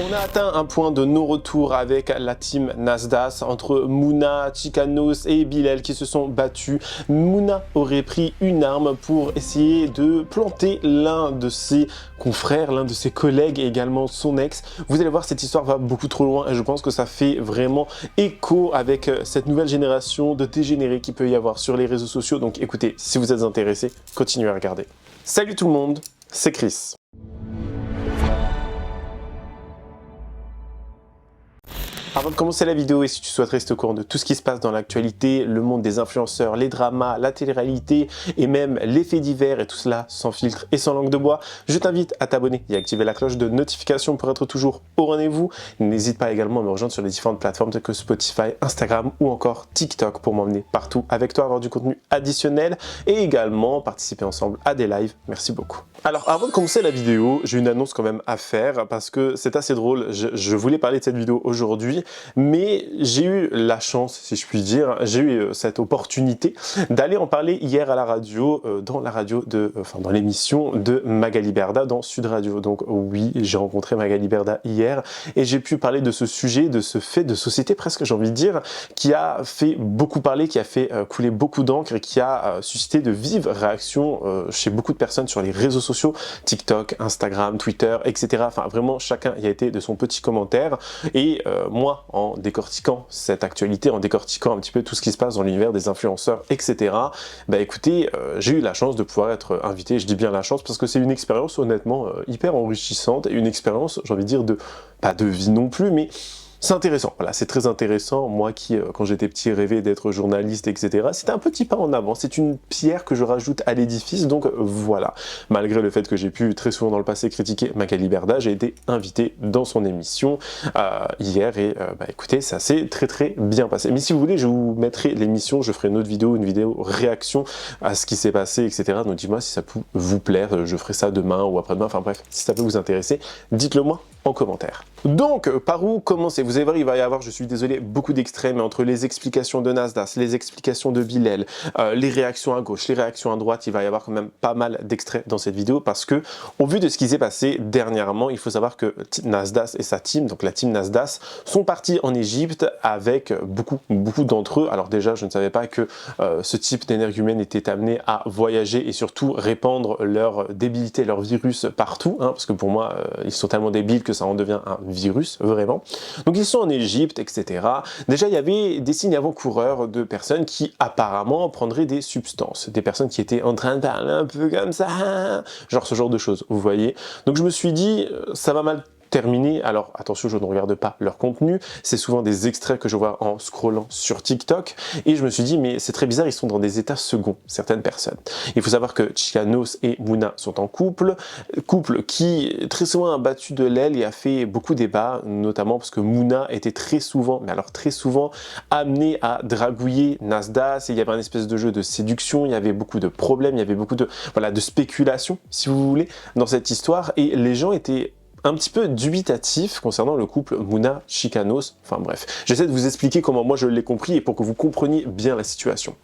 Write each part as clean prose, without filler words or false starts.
On a atteint un point de non-retour avec la team Nasdaq entre Mouna, Chikanos et Bilal qui se sont battus. Mouna aurait pris une arme pour essayer de planter l'un de ses confrères, l'un de ses collègues et également son ex. Vous allez voir, cette histoire va beaucoup trop loin et je pense que ça fait vraiment écho avec cette nouvelle génération de dégénérés qu'il peut y avoir sur les réseaux sociaux. Donc écoutez, si vous êtes intéressés, continuez à regarder. Salut tout le monde, c'est Chris. Avant de commencer la vidéo, et si tu souhaites rester au courant de tout ce qui se passe dans l'actualité, le monde des influenceurs, les dramas, la télé-réalité et même les faits divers et tout cela sans filtre et sans langue de bois, je t'invite à t'abonner et à activer la cloche de notification pour être toujours au rendez-vous. N'hésite pas également à me rejoindre sur les différentes plateformes telles que Spotify, Instagram ou encore TikTok pour m'emmener partout avec toi, avoir du contenu additionnel et également participer ensemble à des lives. Merci beaucoup. Alors avant de commencer la vidéo, j'ai une annonce quand même à faire parce que c'est assez drôle. Je voulais parler de cette vidéo aujourd'hui, mais j'ai eu la chance, si je puis dire, j'ai eu cette opportunité d'aller en parler hier à la radio, dans l'émission de Magali Berda dans Sud Radio. Donc oui, j'ai rencontré Magali Berda hier et j'ai pu parler de ce sujet, de ce fait de société presque, j'ai envie de dire, qui a fait beaucoup parler, qui a fait couler beaucoup d'encre et qui a suscité de vives réactions chez beaucoup de personnes sur les réseaux sociaux, TikTok, Instagram, Twitter, etc. Enfin vraiment, chacun y a été de son petit commentaire et moi, en décortiquant cette actualité, en décortiquant un petit peu tout ce qui se passe dans l'univers des influenceurs, etc. Bah écoutez, j'ai eu la chance de pouvoir être invité, je dis bien la chance parce que c'est une expérience honnêtement hyper enrichissante et une expérience, j'ai envie de dire, pas de vie non plus, mais c'est intéressant, voilà, c'est très intéressant. Moi qui, quand j'étais petit, rêvais d'être journaliste, etc. C'était un petit pas en avant, c'est une pierre que je rajoute à l'édifice, donc voilà. Malgré le fait que j'ai pu très souvent dans le passé critiquer Magali Berda, j'ai été invité dans son émission hier et bah écoutez, ça s'est très bien passé. Mais si vous voulez, je vous mettrai l'émission, je ferai une vidéo réaction à ce qui s'est passé, etc. Donc dis-moi si ça peut vous plaire, je ferai ça demain ou après-demain, enfin bref, si ça peut vous intéresser, dites-le moi en commentaire. Donc, par où commencer? Vous allez voir, il va y avoir, je suis désolé, beaucoup d'extraits, mais entre les explications de Nasdaq, les explications de Bilal, les réactions à gauche, les réactions à droite, il va y avoir quand même pas mal d'extraits dans cette vidéo parce que, au vu de ce qui s'est passé dernièrement, il faut savoir que Nasdaq et sa team, donc la team Nasdaq, sont partis en Égypte avec beaucoup d'entre eux. Alors déjà, je ne savais pas que ce type d'énergumène était amené à voyager et surtout répandre leur débilité, leur virus partout, hein, parce que pour moi, ils sont tellement débiles que ça en devient un virus, vraiment. Donc ils sont en Égypte, etc. Déjà, il y avait des signes avant-coureurs de personnes qui apparemment prendraient des substances, des personnes qui étaient en train de parler un peu comme ça, genre ce genre de choses, vous voyez. Donc je me suis dit, ça va mal terminé. Alors attention, je ne regarde pas leur contenu, c'est souvent des extraits que je vois en scrollant sur TikTok et je me suis dit mais c'est très bizarre, ils sont dans des états seconds, certaines personnes. Il faut savoir que Chikanos et Mouna sont en couple qui très souvent a battu de l'aile et a fait beaucoup débat, notamment parce que Mouna était très souvent, mais alors très souvent, amené à dragouiller Nasdaq et il y avait un espèce de jeu de séduction, il y avait beaucoup de problèmes, il y avait beaucoup de, voilà, de spéculation, si vous voulez, dans cette histoire et les gens étaient un petit peu dubitatif concernant le couple Mouna-Chikanos, enfin bref. J'essaie de vous expliquer comment moi je l'ai compris et pour que vous compreniez bien la situation.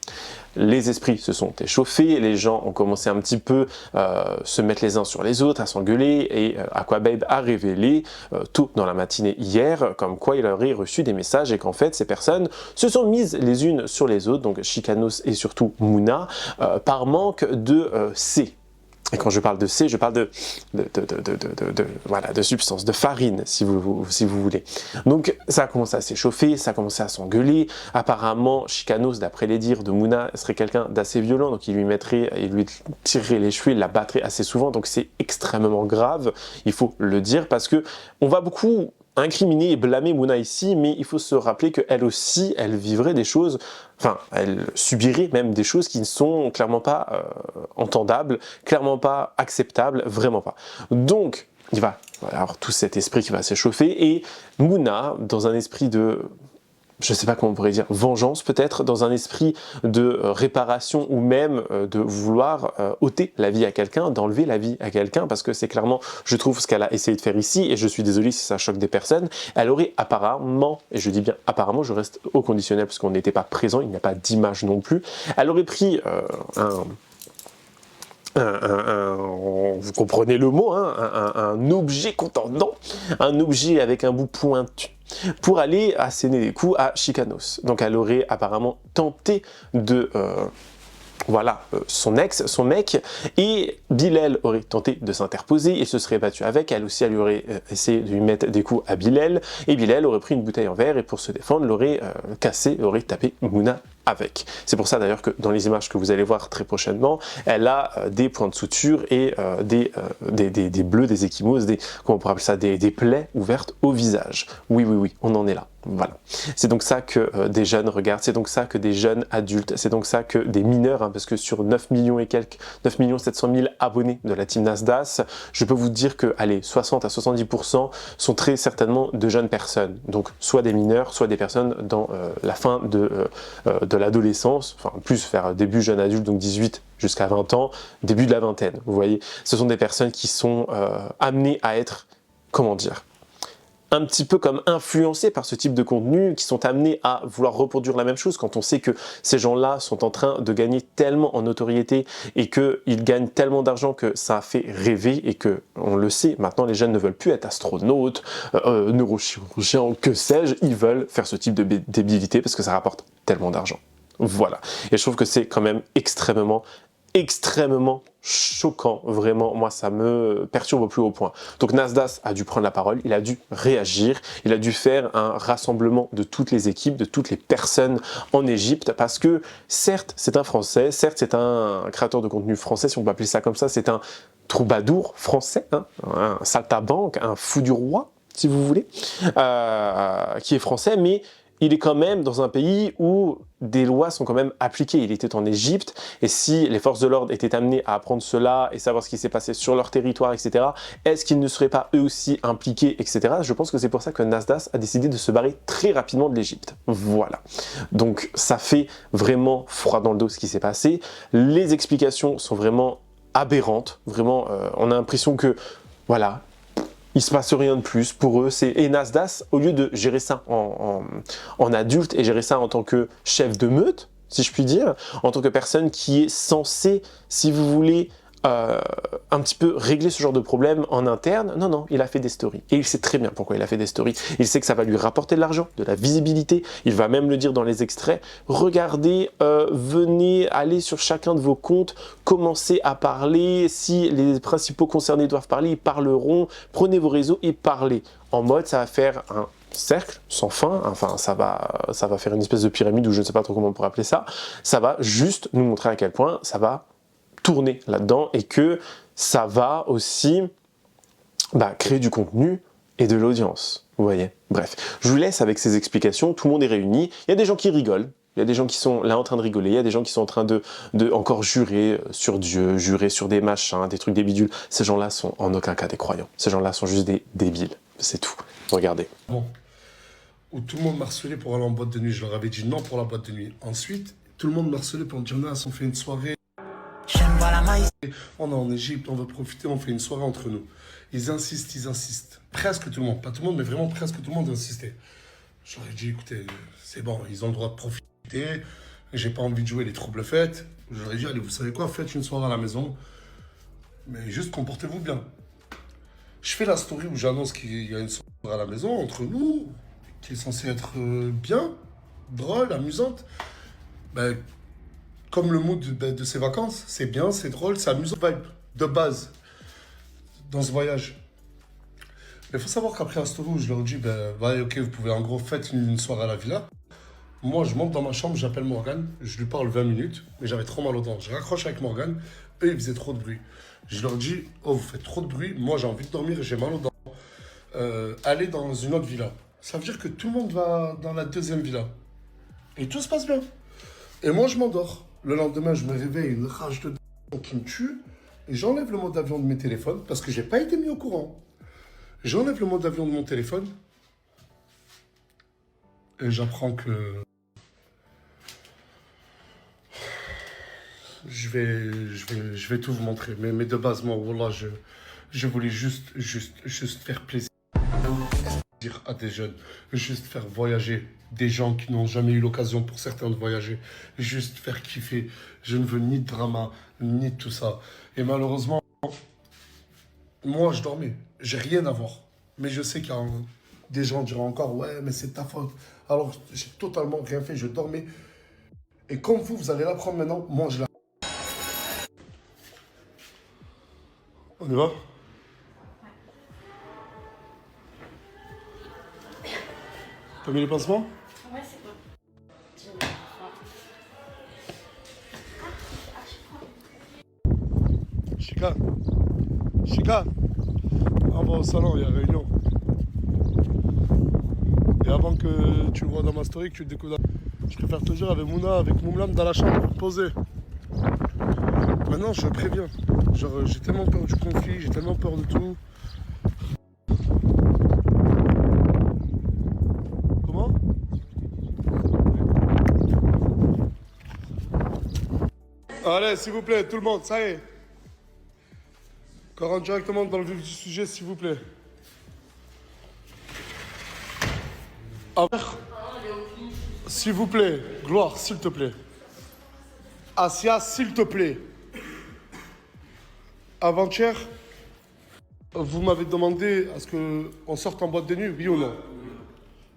Les esprits se sont échauffés, les gens ont commencé un petit peu se mettre les uns sur les autres, à s'engueuler et Aquababe a révélé tôt dans la matinée hier comme quoi il aurait reçu des messages et qu'en fait ces personnes se sont mises les unes sur les autres, donc Chikanos et surtout Mouna, par manque de C. Et quand je parle de C, je parle voilà, de substance, de farine, si vous voulez. Donc ça a commencé à s'échauffer, ça a commencé à s'engueuler. Apparemment, Chikanos, d'après les dires de Mouna, serait quelqu'un d'assez violent, donc il lui tirerait les cheveux, il la battrait assez souvent, donc c'est extrêmement grave, il faut le dire, parce que on va beaucoup incriminer et blâmer Mouna ici, mais il faut se rappeler qu'elle aussi, elle vivrait des choses, enfin, elle subirait même des choses qui ne sont clairement pas entendables, clairement pas acceptables, vraiment pas. Donc, il va y avoir tout cet esprit qui va s'échauffer, et Mouna, dans un esprit de, je sais pas comment on pourrait dire, vengeance peut-être, dans un esprit de réparation ou même de vouloir ôter la vie à quelqu'un, d'enlever la vie à quelqu'un, parce que c'est clairement, je trouve, ce qu'elle a essayé de faire ici, et je suis désolé si ça choque des personnes, elle aurait apparemment, et je dis bien apparemment, je reste au conditionnel parce qu'on n'était pas présent, il n'y a pas d'image non plus, elle aurait pris vous comprenez le mot, hein, un objet contendant, un objet avec un bout pointu, pour aller asséner des coups à Chicanos. Donc elle aurait apparemment tenté de... voilà, son ex, son mec, et Bilal aurait tenté de s'interposer, il se serait battu avec, elle aussi, elle aurait essayé de lui mettre des coups à Bilal, et Bilal aurait pris une bouteille en verre, et pour se défendre, l'aurait cassé, aurait tapé Mouna avec. C'est pour ça d'ailleurs que dans les images que vous allez voir très prochainement, elle a des points de suture et des bleus, des ecchymoses, comment on pourrait appeler ça, des plaies ouvertes au visage. Oui, oui, oui, on en est là. Voilà. C'est donc ça que des jeunes regardent, c'est donc ça que des jeunes adultes, c'est donc ça que des mineurs, hein, parce que sur 9 millions et quelques, 9 700 000 abonnés de la team Nasdaq, je peux vous dire que, allez, 60 à 70% sont très certainement de jeunes personnes. Donc, soit des mineurs, soit des personnes dans la fin de l'adolescence, enfin, plus vers début jeune adulte, donc 18 jusqu'à 20 ans, début de la vingtaine, vous voyez. Ce sont des personnes qui sont amenées à être, comment dire, un petit peu comme influencés par ce type de contenu, qui sont amenés à vouloir reproduire la même chose quand on sait que ces gens-là sont en train de gagner tellement en notoriété et qu'ils gagnent tellement d'argent que ça a fait rêver et que, on le sait, maintenant les jeunes ne veulent plus être astronautes, neurochirurgiens, que sais-je, ils veulent faire ce type de débilité parce que ça rapporte tellement d'argent. Voilà. Et je trouve que c'est quand même extrêmement choquant, vraiment, moi ça me perturbe au plus haut point. Donc Nasdaq a dû prendre la parole, il a dû réagir, il a dû faire un rassemblement de toutes les équipes, de toutes les personnes en Égypte, parce que certes c'est un Français, certes c'est un créateur de contenu français, si on peut appeler ça comme ça, c'est un troubadour français, hein, un saltabanque, un fou du roi, si vous voulez, qui est français, mais il est quand même dans un pays où des lois sont quand même appliquées. Il était en Égypte, et si les forces de l'ordre étaient amenées à apprendre cela et savoir ce qui s'est passé sur leur territoire, etc., est-ce qu'ils ne seraient pas eux aussi impliqués, etc. Je pense que c'est pour ça que Nasdaq a décidé de se barrer très rapidement de l'Égypte. Voilà. Donc ça fait vraiment froid dans le dos ce qui s'est passé. Les explications sont vraiment aberrantes. Vraiment, on a l'impression que, voilà, il se passe rien de plus pour eux. Et Nasdaq, au lieu de gérer ça en adulte et gérer ça en tant que chef de meute, si je puis dire, en tant que personne qui est censée, si vous voulez, un petit peu régler ce genre de problème en interne, non, non, il a fait des stories. Et il sait très bien pourquoi il a fait des stories. Il sait que ça va lui rapporter de l'argent, de la visibilité. Il va même le dire dans les extraits. Regardez, venez, allez sur chacun de vos comptes, commencez à parler. Si les principaux concernés doivent parler, ils parleront. Prenez vos réseaux et parlez. En mode, ça va faire un cercle sans fin, enfin ça va faire une espèce de pyramide, ou je ne sais pas trop comment on pourrait appeler ça. Ça va juste nous montrer à quel point ça va tourner là-dedans et que ça va aussi créer du contenu et de l'audience, vous voyez. Bref, je vous laisse avec ces explications, tout le monde est réuni, il y a des gens qui rigolent, il y a des gens qui sont là en train de rigoler, il y a des gens qui sont en train de encore jurer sur Dieu, jurer sur des machins, des trucs, des bidules. Ces gens-là sont en aucun cas des croyants, ces gens-là sont juste des débiles, c'est tout. Regardez. Bon, où tout le monde m'harcelait pour aller en boîte de nuit, je leur avais dit non pour la boîte de nuit. Ensuite, tout le monde m'harcelait pour me dire non, on fait une soirée. On est en Égypte, on veut profiter, on fait une soirée entre nous. Ils insistent. Presque tout le monde, pas tout le monde, mais vraiment presque tout le monde insistait. J'aurais dit, écoutez, c'est bon, ils ont le droit de profiter. J'ai pas envie de jouer les troubles fêtes. J'aurais dit, allez, vous savez quoi, faites une soirée à la maison. Mais juste comportez-vous bien. Je fais la story où j'annonce qu'il y a une soirée à la maison entre nous, qui est censée être bien, drôle, amusante. Ben, comme le mood de ces vacances, c'est bien, c'est drôle, c'est amusant, vibe de base dans ce voyage. Mais il faut savoir qu'après la story où je leur dis, ben, ouais, ok, vous pouvez en gros faire une soirée à la villa. Moi, je monte dans ma chambre, j'appelle Morgane, je lui parle 20 minutes, mais j'avais trop mal aux dents. Je raccroche avec Morgane, eux, ils faisaient trop de bruit. Je leur dis, oh, vous faites trop de bruit, moi j'ai envie de dormir, j'ai mal aux dents. Allez dans une autre villa. Ça veut dire que tout le monde va dans la deuxième villa. Et tout se passe bien. Et moi, je m'endors. Le lendemain, je me réveille, une rage de dents qui me tue. Et j'enlève le mode avion de mes téléphones parce que j'ai pas été mis au courant. J'enlève le mode avion de mon téléphone. Et j'apprends que je vais tout vous montrer. Mais de base, moi, voilà, je voulais juste faire plaisir. dire à des jeunes, juste faire voyager des gens qui n'ont jamais eu l'occasion pour certains de voyager, juste faire kiffer. Je ne veux ni de drama, ni de tout ça. Et malheureusement, moi je dormais, j'ai rien à voir. Mais je sais qu'il y a des gens diront encore, ouais, mais c'est ta faute. Alors j'ai totalement rien fait, je dormais. Et comme vous allez l'apprendre maintenant, moi je la... On y va? T'as mis les pansements? Ouais, c'est bon. Chica, Chica, on va au salon, il y a réunion. Et avant que tu le vois dans ma story, que tu le découvres, je préfère te dire avec Mouna, avec Moumlam dans la chambre, posé. Maintenant, je préviens. Genre, j'ai tellement peur du conflit, j'ai tellement peur de tout. Comment? Allez, s'il vous plaît, tout le monde, ça y est. On rentre directement dans le vif du sujet, s'il vous plaît. S'il vous plaît, Gloire, s'il te plaît. Asia, s'il te plaît. Avant-hier, vous m'avez demandé à ce qu'on sorte en boîte de nuit, oui ou non?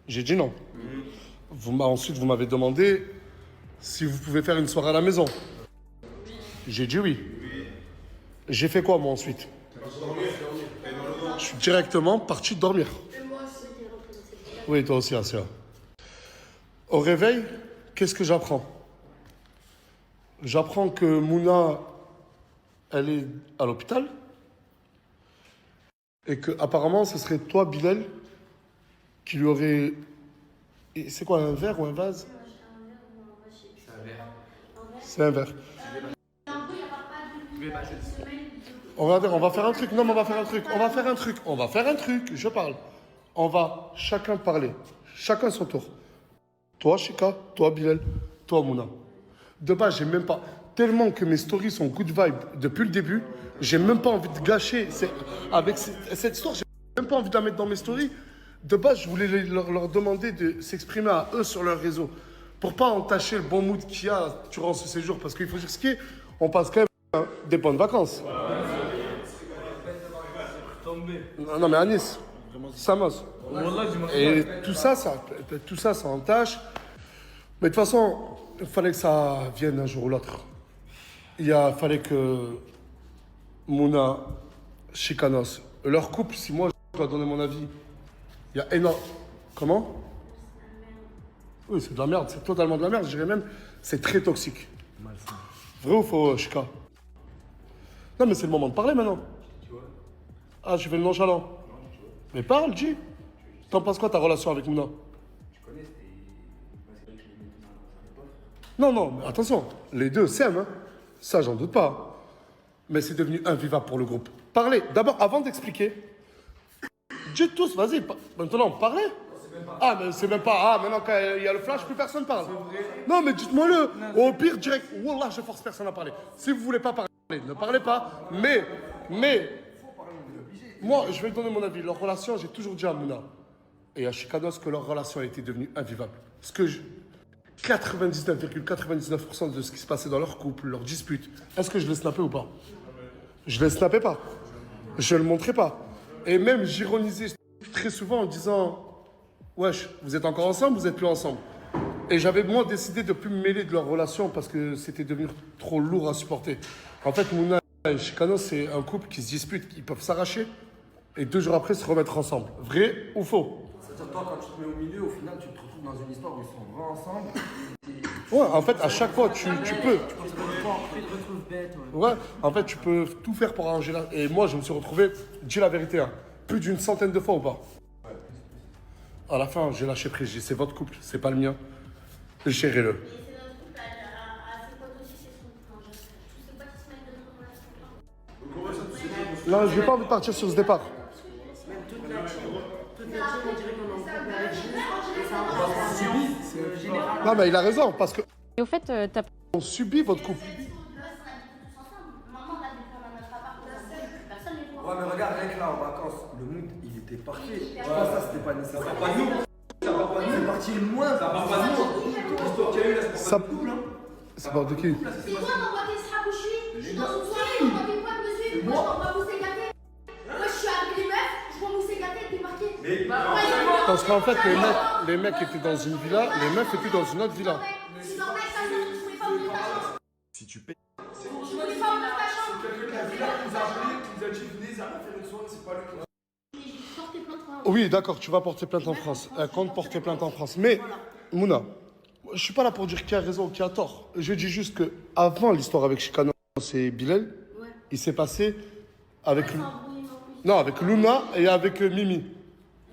J'ai dit non. Ensuite, vous m'avez demandé si vous pouvez faire une soirée à la maison. J'ai dit oui. J'ai fait quoi, moi, ensuite? Je suis directement parti dormir. Oui, toi aussi, Asia. Au réveil, qu'est-ce que j'apprends? J'apprends que Mouna, elle est à l'hôpital. Et que apparemment, ce serait toi, Bilal, qui lui aurait... Et c'est quoi, un verre ou un vase? C'est un verre. On va faire un truc. Non, mais on va faire un truc. On va faire un truc. Je parle. On va chacun parler. Chacun son tour. Toi, Chika. Toi, Bilal. Toi, Mouna. De base, j'ai même pas... Tellement que mes stories sont good vibe depuis le début, j'ai même pas envie de gâcher. Avec cette histoire, j'ai même pas envie de la mettre dans mes stories. De base, je voulais leur demander de s'exprimer à eux sur leur réseau. Pour pas entacher le bon mood qu'il y a durant ce séjour. Parce qu'il faut dire ce qui est, on passe quand même des bonnes vacances. Non, mais à Nice, Samos. Et tout ça entache. Mais de toute façon, il fallait que ça vienne un jour ou l'autre. Fallait que Mouna, Chikanos, leur couple, si moi je dois donner mon avis, il y a énorme... Comment? Oui, c'est de la merde, c'est totalement de la merde, je dirais même, c'est très toxique. Vrai ou faux, Chika? Non, mais c'est le moment de parler maintenant. Ah, je fais le nonchalant. Mais parle, dis. T'en penses quoi ta relation avec Mouna? Non, mais attention, les deux s'aiment, hein. Ça, j'en doute pas. Mais c'est devenu invivable pour le groupe. Parlez, d'abord, avant d'expliquer, dites tous, vas-y, maintenant, parlez. Ah, mais c'est même pas, maintenant qu'il y a le flash, plus personne parle. Non, mais dites-moi-le. Au pire, direct, wallah, je force personne à parler. Si vous voulez pas parler, ne parlez pas. Mais, moi, je vais donner mon avis. Leur relation, j'ai toujours dit à Mouna et à Chikanos que leur relation a été devenue invivable. Parce que 99,99% de ce qui se passait dans leur couple, leur dispute, est-ce que je l'ai snappé ou pas? Je ne le snappais pas. Je ne le montrais pas. Et même, j'ironisais très souvent en disant « Wesh, vous êtes encore ensemble, vous n'êtes plus ensemble ?» Et j'avais, moi, décidé de ne plus me mêler de leur relation parce que c'était devenu trop lourd à supporter. En fait, Mouna et Chikanos, c'est un couple qui se dispute, ils peuvent s'arracher et 2 jours après se remettre ensemble. Vrai ou faux? C'est-à-dire, toi, quand tu te mets au milieu, au final, tu te retrouves dans une histoire où ils sont vraiment ensemble. Ouais, en fait, à chaque fois, tu peux. Ouais, en fait, tu peux tout faire pour arranger là. Et moi, je me suis retrouvé, dis la vérité, hein, plus d'une centaine de fois ou pas. À la fin, j'ai lâché prise. J'ai dit, c'est votre couple, c'est pas le mien. Gérez-le. Non, j'ai pas envie de partir sur ce départ. Non, mais il a raison, parce que Et au fait, t'as on subit votre couple. Ouais, mais regarde, rien que là, en vacances, le mood, il était c'était parfait. Je pense que ça, c'était pas nécessaire. Ça part pas de nous. Ça part pas de nous. C'est parti le moins. Ça part pas de nous. L'histoire qu'il y a eu là, c'est pas de couple. Ça part de qui? C'est toi, t'envoies tes straps où je suis. Je suis dans une soirée, t'envoies tes potes dessus. Moi, je t'envoie mousser gâté. Moi, je suis avec les meufs, je vois mousser gâté, t'es marqué. Parce qu'en fait, les mecs étaient dans une villa, les meufs étaient dans une autre villa. C'est normal, ça, je voulais pas ouvrir ta chambre. Si tu payes. Je voulais pas ouvrir ta chambre. Quelqu'un de la villa qui nous a appelé, qui nous a dit venez, ça va faire une soirée, c'est pas lui. Je porte tes plaintes en Oui, d'accord, tu vas porter plainte en France. Elle compte porter plainte en France. Mais, Mouna, je suis pas là pour dire qui a raison ou qui a tort. Je dis juste que avant l'histoire avec Chicano et Bilal, il s'est passé avec, non, avec Luna et avec Mimi.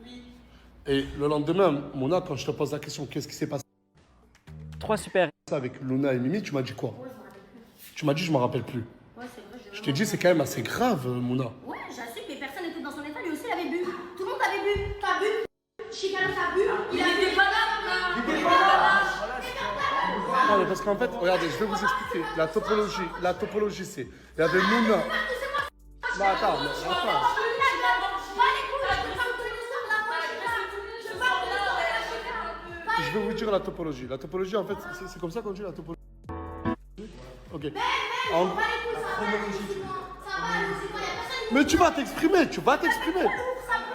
Oui. Et le lendemain, Mouna, quand je te pose la question, qu'est-ce qui s'est passé 3 super. avec Luna et Mimi, tu m'as dit quoi? Ouais, je me rappelle plus. Tu m'as dit, je me rappelle plus. Ouais, c'est vrai, Je t'ai dit, c'est quand même assez grave, Mouna. Ouais, j'assume, mais personne n'était dans son état, lui aussi il avait bu. Tout le monde avait bu. T'as bu. Chicano a bu. Il avait pas là. Il était pas là. Non, mais parce qu'en fait, regardez, je vais vous expliquer. La topologie, c'est. Il y avait Mouna. Non, attends, mais attends. Je vais vous dire la topologie. La topologie, en fait, c'est comme ça qu'on dit la topologie. Ok. Mais tu vas t'exprimer,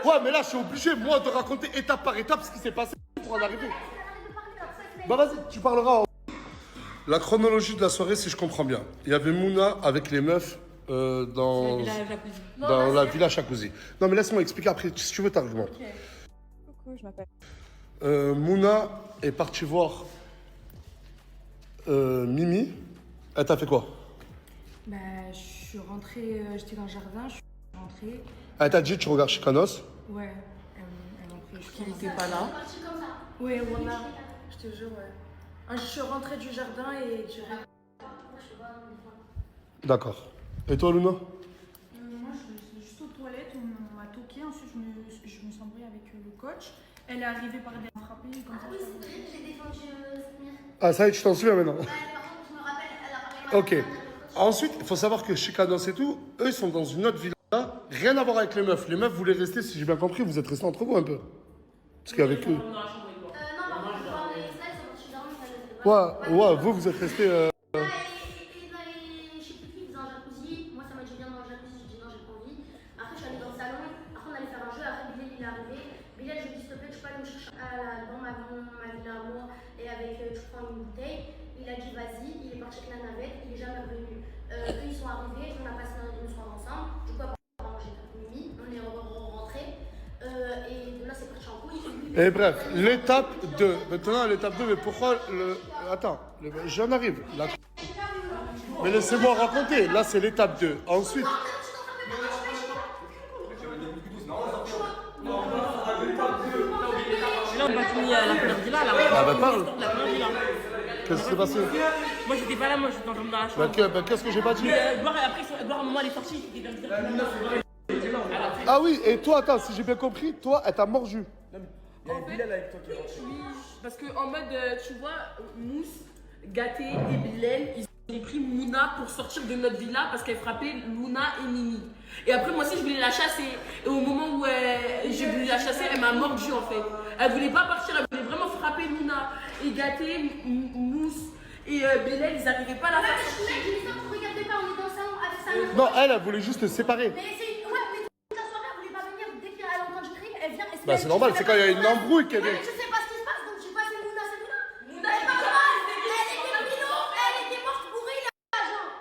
Ouais, mais là, je suis obligé, moi, de raconter étape par étape ce qui s'est passé pour en arriver. Bah, vas-y, tu parleras. La chronologie de la soirée, si je comprends bien. Il y avait Mouna avec les meufs dans la villa Jacuzzi. Non, mais laisse-moi expliquer après, si tu veux, t'argumentes. Ok. Coucou, je m'appelle. Mouna est partie voir Mimi. Elle t'a fait quoi? Bah, je suis rentrée, j'étais dans le jardin, je suis rentrée. Elle t'a dit, tu regardes Chicanos. Ouais, elle m'a pris, je qu'il n'était pas là. Ouais, voilà, je te jure, ouais. Je suis rentrée du jardin et direct. D'accord. Et toi, Luna? Moi, je suis juste aux toilettes, on m'a toqué, ensuite je me suis embrouillée avec le coach. Elle est arrivée par derrière, frappée, comme ça. Oui, c'est vrai, j'ai défendu Samir. Ah, ça y est, tu t'en souviens maintenant? Ouais, par contre, je me rappelle, elle a parlé Ok. Ensuite, il faut savoir que Chicanos et tout, eux, ils sont dans une autre villa. Rien à voir avec les meufs. Les meufs voulaient rester, si j'ai bien compris, vous êtes restés entre vous un peu. Parce qu'avec eux. Non, par contre, je parle des salles, c'est quand je suis dans Ouais, vous êtes restés. Et dans les. Je sais plus qui, ils faisaient un jacuzzi. Moi, ça m'a dit viens dans le jacuzzi, j'ai dit non, j'ai pas envie. Après, je suis allée dans le salon. Après, on allait faire un jeu. Après, Bilal, il est arrivé. Bilal, je lui ai dit s'il te plaît, tu peux aller me chercher dans ma villa à moi et avec, tu prends une bouteille. Il a dit vas-y, il est parti avec la navette, il est jamais revenu. Eux, ils sont arrivés, on a passé une soirée ensemble. Du coup, après, on a mangé avec Mimi, on est rentrés. Et de là, c'est parti en couille. Et bref, l'étape 2. Maintenant, l'étape 2, mais pourquoi le. Attends, j'en arrive. Mais laissez-moi raconter. Là, c'est l'étape 2. Ensuite. Là, on va finir la première villa, là. Ah, bah parle. La première villa. Qu'est-ce qui s'est passé? Moi, j'étais pas là, moi, j'étais dans la chambre. Qu'est-ce que j'ai pas dit? Boire, et après, Boire, à un moment, elle est sortie. Il était dans le Ah oui, et toi, attends, si j'ai bien compris, toi, elle t'a mordu. Il y a Bilal avec toi qui est rentré. Oui, parce que en mode, tu vois, Mousse, Gâté et Bilal, ils ont pris Mouna pour sortir de notre villa parce qu'elle frappait Luna et Mimi. Et après, moi aussi, je voulais la chasser. Et au moment où j'ai voulu la chasser, elle m'a mordu en fait. Elle voulait pas partir, elle voulait vraiment frapper Luna. Et Gâté, Mousse et Bilal, ils arrivaient pas à la faire sortir. Je dis ça, vous regardez pas, on est dans le salon avec sa Non, elle voulait juste te séparer. Mais c'est. Ouais, mais toute la soirée, elle voulait pas venir. Dès qu'elle a entendu crier, elle vient. Bah, c'est normal, c'est quand il y a une embrouille qu'elle vient. Je sais pas ce qui se passe, donc j'ai passé Mouna, c'est Mouna. Mouna, elle est pas mal. Elle était minot, elle était morte bourrée, il est agent.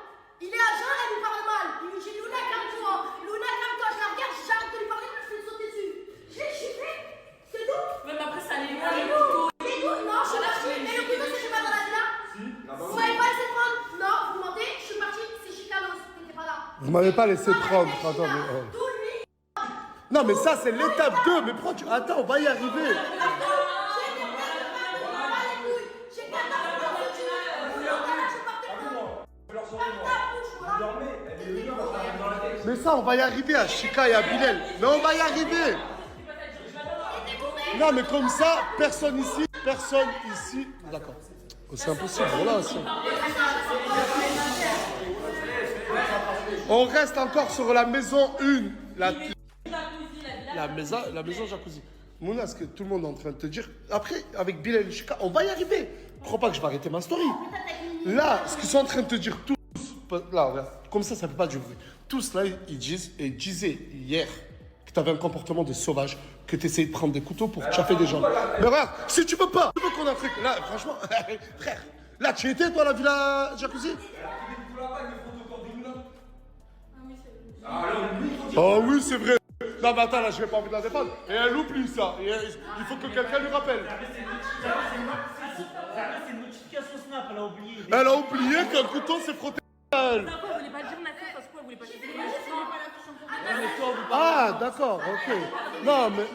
Il est agent, elle lui parle mal. Il lui dit Luna, calme-toi. Luna, calme-toi. Je la regarde, j'arrête de lui parler, je vais sauter dessus. Je l'ai chiffré, c'est tout. Même après, ça allait loin, C'est le tout. couteau. C'est tout. Non, je suis partie. Et le couteau, c'était pas dans la villa. Vous m'avez pas laissé prendre. Non, vous mentez, je suis partie, c'est Chicanos. T'étais pas là. Vous m'avez pas laissé prendre. Attends, mais. Tout lui. Non, mais ça, c'est l'étape 2. Mais pourquoi tu. Attends, on va y arriver. Mais ça, on va y arriver à Chika et à Bilal. Mais on va y arriver. Non, mais comme ça, personne ici. D'accord. Oh, c'est impossible, voilà aussi. On reste encore sur la maison 1. La... la maison jacuzzi. Mouna, ce que tout le monde est en train de te dire. Après, avec Bilal et Chika, on va y arriver. Crois pas que je vais arrêter ma story. Là, ce qu'ils sont en train de te dire tous, là, regarde, comme ça fait pas du bruit. Tous là, ils disaient hier que tu avais un comportement de sauvage, que tu essayais de prendre des couteaux pour chaffer des gens. Mais regarde, si tu veux pas, tu veux qu'on a un truc. Là, franchement, frère, là, tu étais toi à la villa jacuzzi? Oh oui, c'est vrai. Non, mais attends, là, je vais pas envie de la défendre. Et elle oublie ça. Et il faut que quelqu'un lui rappelle. C'est une notification Snap, elle a oublié. Elle a oublié qu'un couteau s'est frotté à elle. Pourquoi elle voulait pas dire Nathan? Parce que elle voulait pas dire Ah, d'accord, ok. Non, mais.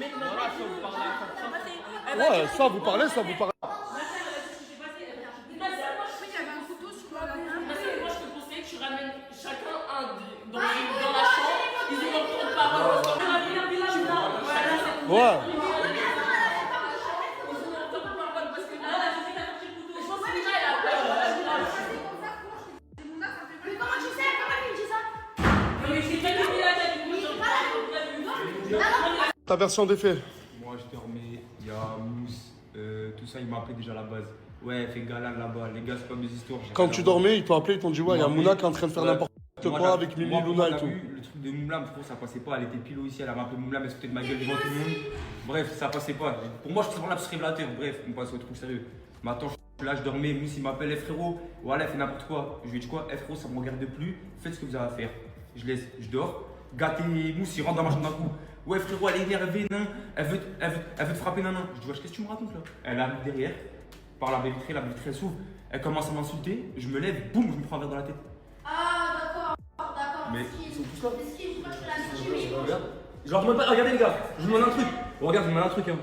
Ouais, soit vous parlez, soit vous parlez. Moi, je te conseille que tu ramènes chacun un dans la chambre. Ils ont leur temps de parole. Ouais. Ils ont leur temps de parole parce que là, je sais que t'as sorti le couteau. Je pense que déjà, elle a peur. Mais comment tu sais? Comment tu dis ça? Mais c'est pas le village avec nous. Ta version des faits. Moi, je dormais, il y a Mousse, tout ça, il m'a appelé déjà à la base. Ouais, fais galant là-bas, les gars, c'est pas mes histoires. Quand tu dormais, ils t'ont appelé, ils t'ont dit ouais, il y a Mouna qui est en train de faire n'importe quoi avec Mimi, Luna et tout. Le truc de Moumlam, frérot, ça passait pas. Elle était pile ici, elle a rappelé Moumlam, elle se foutait de ma gueule devant tout le monde. Bref, ça passait pas. Pour moi, je suis vraiment là, révélateur. Bref, on passe au truc sérieux. Maintenant, je suis là, je dormais. Mousse, il m'appelle, frérot. Voilà, elle fait n'importe quoi. Je lui dis quoi, frérot, ça me regarde plus. Faites ce que vous avez à faire. Je laisse, je dors. Gâté, Mousse, il rentre dans ma chambre d'un coup. Ouais, frérot, elle est énervée, non. Elle veut te frapper, non. Je dis, ouais, qu'est-ce que tu me racontes là? Elle arrive derrière, par la vitrine, elle s'ouvre. Elle commence à m'insulter. Je me lève, boum, je me prends un verre dans la tête. Ah, d'accord. Mais ils sont tous là. Pourquoi je fais la suite? Regarde. Genre, regardez les gars, je vous demande un truc. Regarde, je vous demande un truc. Hein.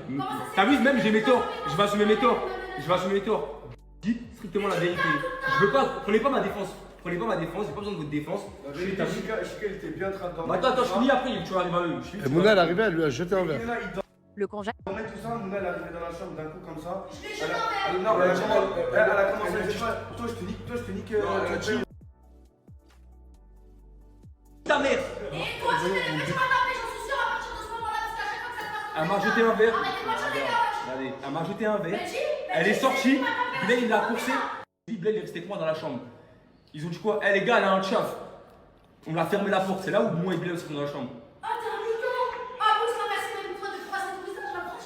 T'as vu, même j'ai mes torts. Je vais assumer mes torts. Dites strictement la vérité. Je veux pas, prenez pas ma défense. J'ai pas besoin de votre défense. Chica, il était bien en train de dormir. Attends, je finis après, tu vas arriver à eux. Et Mouna, elle arrivait, elle lui a jeté un verre. Le conjoint. On met tout ça, Mouna, elle est arrivée dans la chambre d'un coup comme ça. Je l'ai jeté en Elle verre. a commencé à dire toi, je te nique. Ta mère. Et toi, tu m'as tapé, j'en suis sûr, à partir de ce moment-là, parce qu'à chaque fois que ça passe. Elle m'a jeté un verre. Arrêtez de mentir, les gars. Regardez, elle m'a jeté un verre. Elle est sortie. Blaine, il l'a coursé. Blaine est resté avec moi dans la chambre. Ils ont dit quoi? Eh les gars, elle a un tchaf. On l'a fermé la porte. C'est là où moi et Blaine sont dans la chambre. Ah, t'es un mytho. Ah, Mousse, non, merci, mais toi, de croiser tout ça, je l'apprends.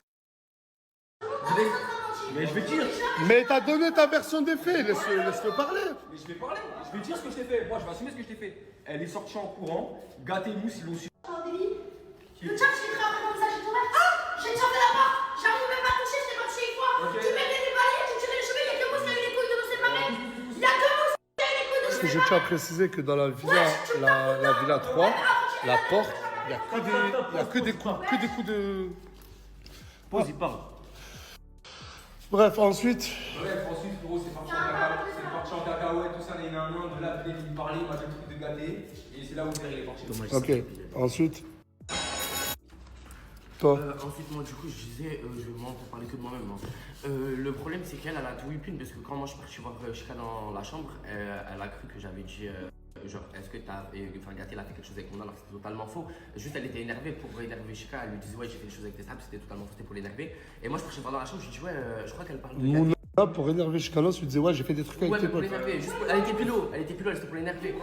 Mais je vais dire. Mais t'as donné ta version des faits, laisse-le parler. Mais je vais parler. Je vais dire ce que je t'ai fait. Moi, je vais assumer ce que je t'ai fait. Elle est sortie en courant. Gâté Mousse, ils l'ont su. Le chat, je l'ai pris après comme ça, j'ai tombé. Ah, j'ai fermé la porte. J'arrive même pas à toucher, je t'ai pas touché une fois. Ok. Tu mets des balais, tu tires les cheveux, il y a que Mousse qui a eu les couilles de nous séparer. Il y a que Mousse qui a eu les couilles de nous Parce que je séparer. tiens à préciser que dans la villa 3, la porte, il n'y a que des coups de. Pause, il parle. Bref, ensuite. Bref, ensuite, frérot, c'est parti en cacahuète, tout ça, les nains, de là, Blaine, il parlait, il m'a dit le truc de gâté. Et c'est là où Blaine est parti. Ok, ensuite. Toi. Ensuite, moi, du coup, je disais, je vais vraiment parler que de moi-même. Hein. Le problème, c'est qu'elle a tout whipping parce que quand moi je suis parti voir Chika dans la chambre, elle a cru que j'avais dit, genre, est-ce que Gâté, elle a fait quelque chose avec mon alors que c'était totalement faux. Juste, elle était énervée pour énerver Chika. Elle lui disait, ouais, j'ai fait des choses avec tes sables, c'était totalement faux, c'était pour l'énerver. Et moi, je suis parti voir dans la chambre, je lui dis, ouais, je crois qu'elle parle de Gâté. Mouna, pour énerver Chikanos, tu disais, ouais, j'ai fait des trucs avec Ouais, tes mais pour potes. l'énerver. Elle était pilot, elle était pour l'énerver.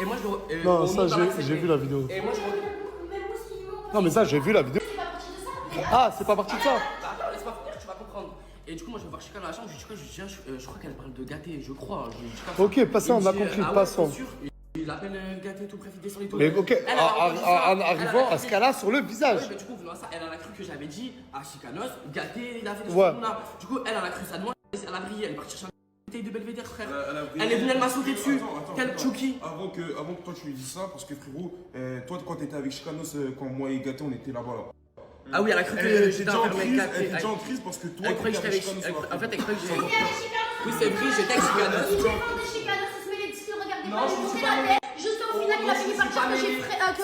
Et moi, je Non, ça, j'ai vu la vidéo. Et moi, je Non, mais ça, j'ai vu la vidéo. Ah, c'est pas parti de ça. Attends, laisse-moi finir, tu vas comprendre. Et du coup, moi, je vais voir Chika dans la chambre, je lui dis, je crois qu'elle parle de Gâté, je crois. Je lui dis, Chika, Ok, passons, on a il me dit, compris, ah ouais, passons. c'est sûr. Il appelle Gâté tout, bref, il descend les tours. Mais ok, en arrivant à ce cas-là sur le visage. Oui, mais du coup, venant à ça, elle en a cru que j'avais dit à Chikanos, Gâté, il a fait des Ouais. choses comme ça. Du coup, elle en a cru ça de moi, elle a brillé, elle est partie chercher un bouteille de Belvédère, frère. Elle est venue, elle m'a sauté dessus. Quel Chouki. Avant que toi tu lui dises ça, parce que frérot, toi quand t'étais avec Chikanos, quand moi et Gâté on était là-bas là. Ah oui, elle a cru Elle que était j'étais déjà en enfermé crise, avec elle était Gâté. déjà en crise parce que toi Elle croyait que t'étais j'étais avec. avec Chikanos. En fait, elle croyait que j'étais. J'étais avec Chicanos. Oui, c'est vrai, j'étais avec Chikanos. Il défendait Chicanos, il se met les disques, regardez Non, pas, je il me suis montait pas la mêlé. tête. Juste au final, il a fini par dire que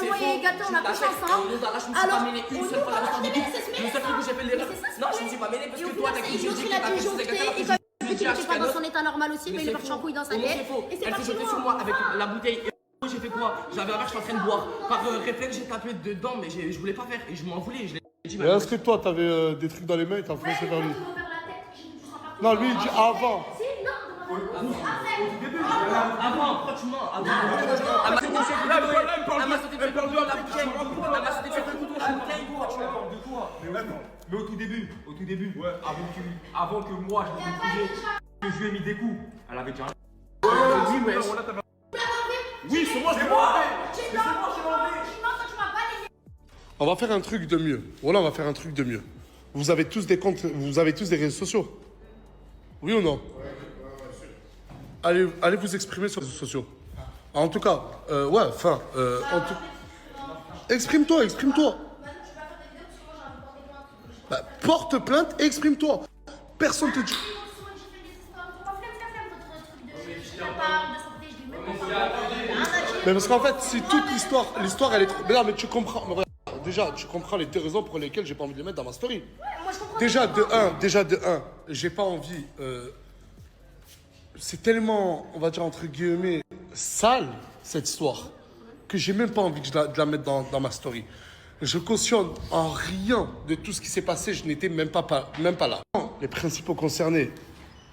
moi et Gâté, on a couché ensemble. Alors, je me suis pas mêlé une seule fois dans l'histoire du mais couple. c'est ce Le seul truc où j'ai fait l'erreur. Mais c'est ça, Non, je me suis pas mêlé parce Et au que toi, final, t'as c'est cru que l'autre, j'ai dit il a que t'as fait disjoncté, quelque chose et comme vu qu'il n'était pas dans son état normal aussi, mais il est parti en couille dans sa tête. Et c'est Elle s'est parti jetée loin. sur moi avec la bouteille. Et j'ai fait fait quoi? J'avais un verre, je suis en train de boire. Par réflexe, j'ai tapé dedans, mais je voulais pas faire. Et je m'en voulais. Je l'ai dit. Et est-ce que toi, t'avais des trucs dans les mains et t'as foncé vers lui? Non, lui, il dit avant. Avant, pourquoi tu mens? Avant, elle m'a sauté dessus avec le couteau. Elle m'a sauté dessus avec le couteau. Elle m'a sauté dessus avec le couteau. De quoi? Mais au tout début, ouais, avant que moi je me couché, que je lui ai mis des coups, elle avait déjà un. Oui, ouais. Oui, c'est moi, c'est moi! On va faire un truc de mieux. Voilà, on va faire un truc de mieux. Vous avez tous des comptes, vous avez tous des réseaux sociaux? Oui ou non? Allez vous exprimer sur les réseaux sociaux. En tout cas, ouais, enfin, exprime-toi. Bah, porte plainte et exprime-toi. Personne te dit. Mais parce qu'en fait, c'est toute l'histoire elle est trop. Mais non, mais tu comprends. Mais regarde, déjà, tu comprends les deux raisons pour lesquelles j'ai pas envie de les mettre dans ma story. Déjà de un, j'ai pas envie. C'est tellement, on va dire entre guillemets, sale cette histoire que j'ai même pas envie de la mettre dans ma story. Je cautionne en rien de tout ce qui s'est passé. Je n'étais même pas là. Les principaux concernés.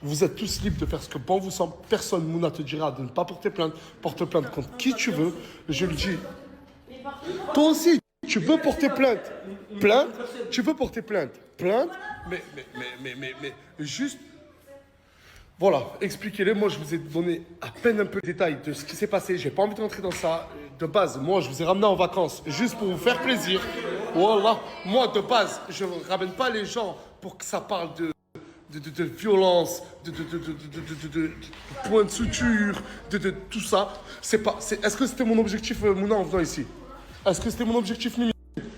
Vous êtes tous libres de faire ce que bon vous semble. Personne, Mouna, te dira de ne pas porter plainte. Porte plainte contre qui tu veux. Je le dis. Toi aussi, tu veux porter plainte. Plainte. Tu veux porter plainte. Plainte. Mais juste. Voilà, expliquez-les. Moi, je vous ai donné à peine un peu de détails de ce qui s'est passé. J'ai pas envie de rentrer dans ça. De base, moi, je vous ai ramené en vacances juste pour vous faire plaisir. Voilà. Moi, de base, je ne ramène pas les gens pour que ça parle de violence, de points de suture, de tout ça. Est-ce que c'était mon objectif, Mouna, en venant ici? Est-ce que c'était mon objectif, Mimi?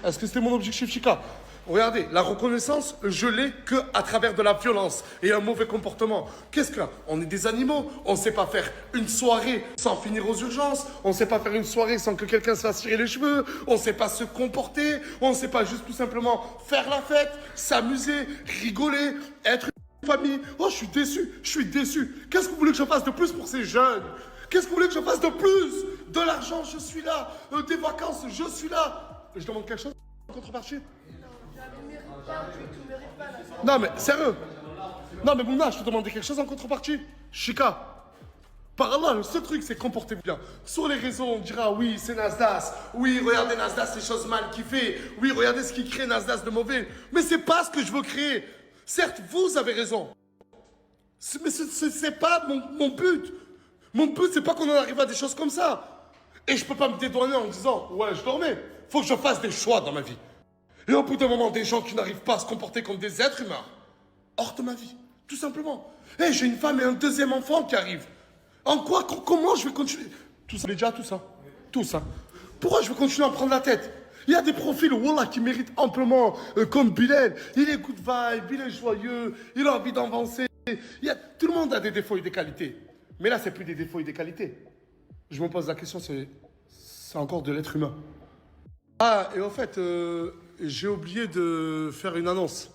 Est-ce que c'était mon objectif, Chika? Regardez, la reconnaissance, je l'ai qu'à travers de la violence et un mauvais comportement. Qu'est-ce que là? On est des animaux, on ne sait pas faire une soirée sans finir aux urgences, on ne sait pas faire une soirée sans que quelqu'un se fasse tirer les cheveux, on ne sait pas se comporter, on ne sait pas juste tout simplement faire la fête, s'amuser, rigoler, être une famille. Oh, je suis déçu. Qu'est-ce que vous voulez que je fasse de plus pour ces jeunes? Qu'est-ce que vous voulez que je fasse de plus? De l'argent, je suis là. Des vacances, je suis là. Je demande quelque chose en contrepartie? Non mais sérieux. Non mais Mouna, je te demandais quelque chose en contrepartie. Chika, par Allah, le seul truc c'est comportez-vous bien. Sur les réseaux on dira oui c'est Nasdas. Oui regardez Nasdas les choses mal qu'il fait. Oui regardez ce qui crée Nasdas de mauvais. Mais c'est pas ce que je veux créer. Certes vous avez raison. Mais c'est pas mon but. Mon but c'est pas qu'on en arrive à des choses comme ça. Et je peux pas me dédouaner en disant ouais je dormais. Faut que je fasse des choix dans ma vie. Et au bout d'un moment, des gens qui n'arrivent pas à se comporter comme des êtres humains, hors de ma vie, tout simplement. Et j'ai une femme et un deuxième enfant qui arrivent. En quoi, comment je vais continuer? Tout ça, déjà, tout ça. Pourquoi je vais continuer à me prendre la tête? Il y a des profils, wallah, qui méritent amplement, comme Bilal. Il est good vibe, il est joyeux, il a envie d'avancer. Tout le monde a des défauts et des qualités. Mais là, c'est plus des défauts et des qualités. Je me pose la question, c'est encore de l'être humain. Ah, et en fait, j'ai oublié de faire une annonce.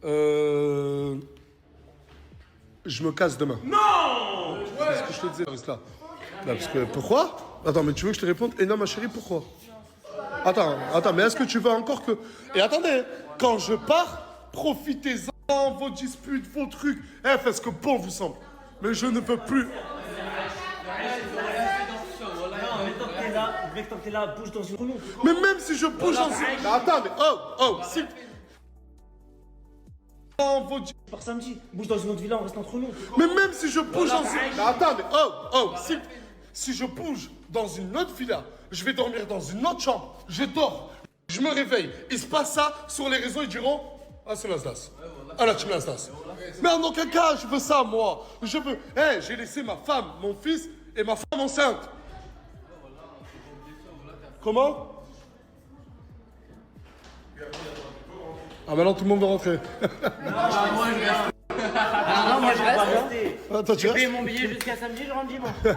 Je me casse demain. Non! C'est ce que je te disais, Arisla. Parce que, pourquoi? Attends, mais tu veux que je te réponde? Et non, ma chérie, pourquoi? Attends, mais est-ce que tu veux encore que... Et attendez, quand je pars, profitez-en, vos disputes, vos trucs. Faites ce que bon vous semble. Mais je ne peux plus... Mais même si je bouge dans une... Attends, mais si... Par samedi, bouge dans une autre villa, on reste entre nous. Mais même si je bouge dans une... Attends, mais si je bouge dans une autre villa, je vais dormir dans une autre chambre, je dors, je me réveille, il se passe ça, sur les réseaux, ils diront... Ah, c'est Nasdas. Ah, là, tu me Nasdas. Mais en aucun cas, je veux ça, moi. Je veux... j'ai laissé ma femme, mon fils et ma femme enceinte. Comment? Ah maintenant tout le monde va rentrer. Moi je reste. Non, moi je vais pas rester. Attends, tu J'ai payé restes? mon billet jusqu'à samedi, je rentre dimanche. Allez,